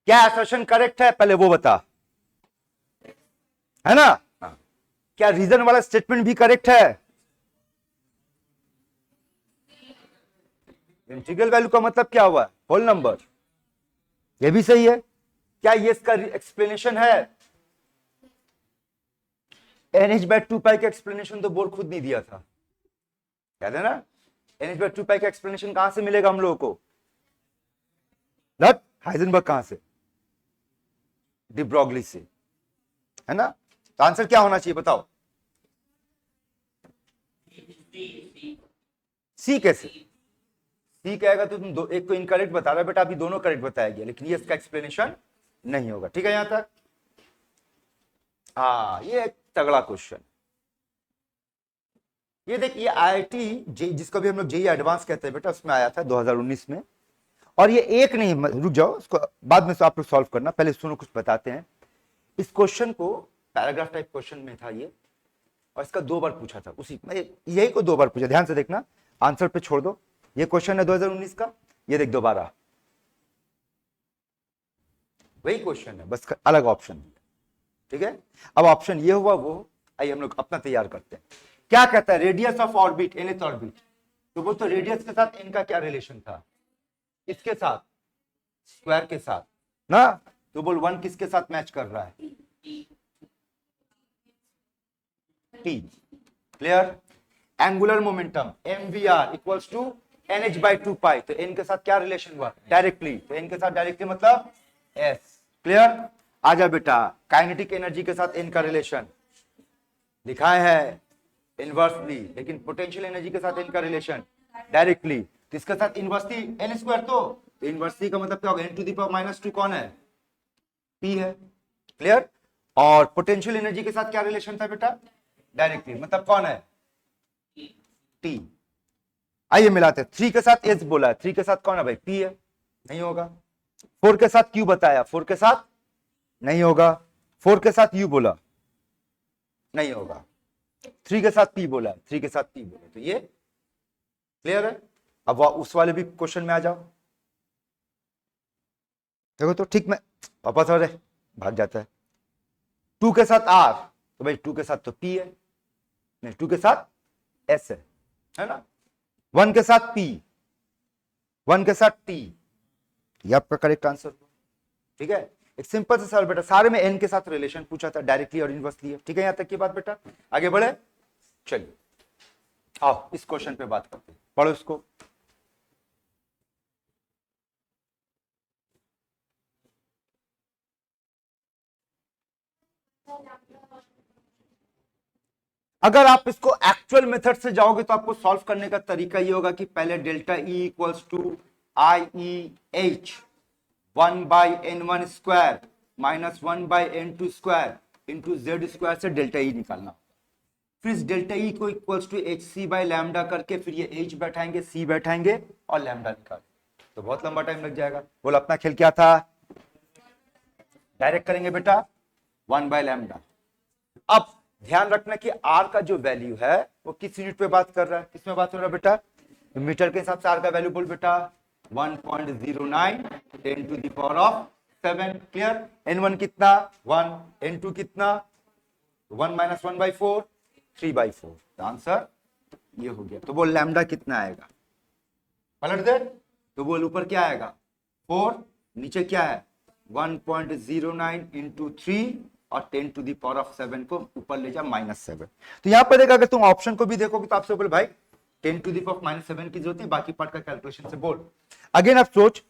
क्या असर्शन करेक्ट है पहले वो बता, है ना? हाँ। क्या रीजन वाला स्टेटमेंट भी करेक्ट है? इंटीग्रल वैल्यू का मतलब क्या हुआ? होल नंबर, ये भी सही है। क्या ये इसका एक्सप्लेनेशन है? NH/2 पाई का एक्सप्लेनेशन तो बोर खुद नहीं दिया था, याद है ना? NH/2 पाई का एक्सप्लेनेशन कहां से मिलेगा हम लोगों को? हाइजेनबर्ग कहां से? डी ब्रॉगली से, है ना? तो आंसर क्या होना चाहिए बताओ? सी कैसे? सी कहेगा तो तुम एक तो इनकरेक्ट बता रहे हो बेटा, अभी दोनों करेक्ट बताया गया, लेकिन ये इसका एक्सप्लेनेशन नहीं होगा, ठीक है? यहां तक हाँ, ये एक तगड़ा क्वेश्चन। ये देखिए आईआईटी जिसको भी हम लोग जेई एडवांस कहते हैं बेटा, उसमें आया था 2019 में। और ये एक नहीं, रुक जाओ, इसको बाद में से आप लोग सॉल्व करना, पहले सुनो कुछ बताते हैं। इस क्वेश्चन को पैराग्राफ टाइप क्वेश्चन में था ये, और इसका 2 बार पूछा था, उसी यही को 2 बार पूछा, ध्यान से देखना, आंसर पे छोड़ दो। ये क्वेश्चन है 2019 का, ये देख दोबारा वही क्वेश्चन है, बस अलग ऑप्शन। ठीक है, अब ऑप्शन ये हुआ वो, आइए हम लोग अपना तैयार करते हैं। क्या कहता है, radius of orbit, nth orbit, तो वो तो रेडियस के साथ इनका क्या रिलेशन था, इसके साथ, स्क्वायर के साथ ना, तो बोल 1 किसके साथ मैच कर रहा है, T. Clear. Angular momentum mvr equals to nh/2 pi, तो n के साथ क्या रिलेशन हुआ, डायरेक्टली, तो n के साथ डायरेक्टली मतलब s। क्लियर। आजा बेटा, काइनेटिक एनर्जी के साथ n का रिलेशन दिखाए है इनवर्सली, लेकिन पोटेंशियल एनर्जी के साथ n का रिलेशन डायरेक्टली, तो इसके साथ इनवर्सली n स्क्वायर, तो इनवर्सली का मतलब क्या होगा, n⁻⁻2 कौन है, p है। क्लियर। और पोटेंशियल एनर्जी के साथ क्या रिलेशन था बेटा, डायरेक्टली, मतलब कौन है, t। आइए मिलाते हैं, 3 के साथ s बोला है, 3 के साथ कौन है भाई, p है, नहीं होगा। 4 के साथ q बताया, 4 के साथ नहीं होगा। 4 के साथ u बोला, नहीं होगा। 3 के साथ p बोला, 3 के साथ p बोला, तो ये क्लियर है। अब उस वाले भी क्वेश्चन में आ जाओ, देखो तो ठीक में वापस और भाग जाता है। 2 के साथ r, तो भाई 2 के साथ तो p है, नहीं 2 के साथ s है ना। 1 के साथ p, 1 के साथ t, ये आपका करेक्ट आंसर। ठीक है, एक सिंपल से सवाल बेटा, सारे में n के साथ रिलेशन पूछा था, डायरेक्टली और इनवर्सली है। ठीक है, यहां तक की बात बेटा, आगे बढ़े, चलिए आओ इस क्वेश्चन पे बात करते हैं, पढ़ो इसको। अगर आप इसको एक्चुअल मेथड से जाओगे तो आपको सॉल्व करने का तरीका ये होगा कि पहले delta E equals to I E H 1/n1 square minus 1/n2 square into Z square से डेल्टा ई निकालना। फिर इस डेल्टा ई को equals to H C by lambda करके फिर ये एच बैठाएंगे, सी बैठाएंगे और लैम्डा निकाल, तो बहुत लंबा टाइम लग जाएगा। बोल अपना खेल क्या था, डायरेक्ट करेंगे बेटा 1/लैम्डा। अब ध्यान रखना कि आर का जो वैल्यू है वो किस यूनिट पे बात कर रहा है, किसमें बात हो रहा है बेटा, तो मीटर के हिसाब से आर का वैल्यू बोल बेटा 1.09 10⁻⁷। क्लियर। n1 कितना 1, n2 कितना 1 - 1/4 3/4, तो आंसर ये हो गया। तो वो लैम्डा कितना आएगा, पलट दे, तो वो ऊपर क्या आएगा 4, नीचे क्या है 1.09 × 3 और 10⁻⁷ को ऊपर ले जा -7। तो यहां पर देखा, अगर तुम ऑप्शन को भी देखोगे तो आपसे बोले भाई 10⁻⁻7 की जरूरत है, बाकी पार्ट का कैलकुलेशन से बोल। अगेन आप सोच,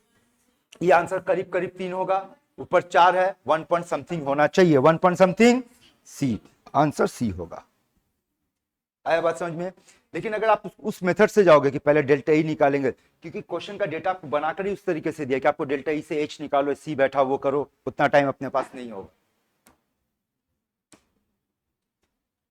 ये आंसर करीब करीब 3 होगा, ऊपर 4 है, 1 पॉइंट समथिंग होना चाहिए, 1 पॉइंट समथिंग, सी, आंसर सी होगा। आया बात समझ में। लेकिन अगर आप उस मेथड से जाओगे कि पहले डेल्टा ई निकालेंगे, क्योंकि क्वेश्चन का डेटा आपको बनाकर ही उस तरीके से दिया कि आपको डेल्टा ई से एच निकालो, सी बैठा वो करो, उतना टाइम अपने पास नहीं होगा।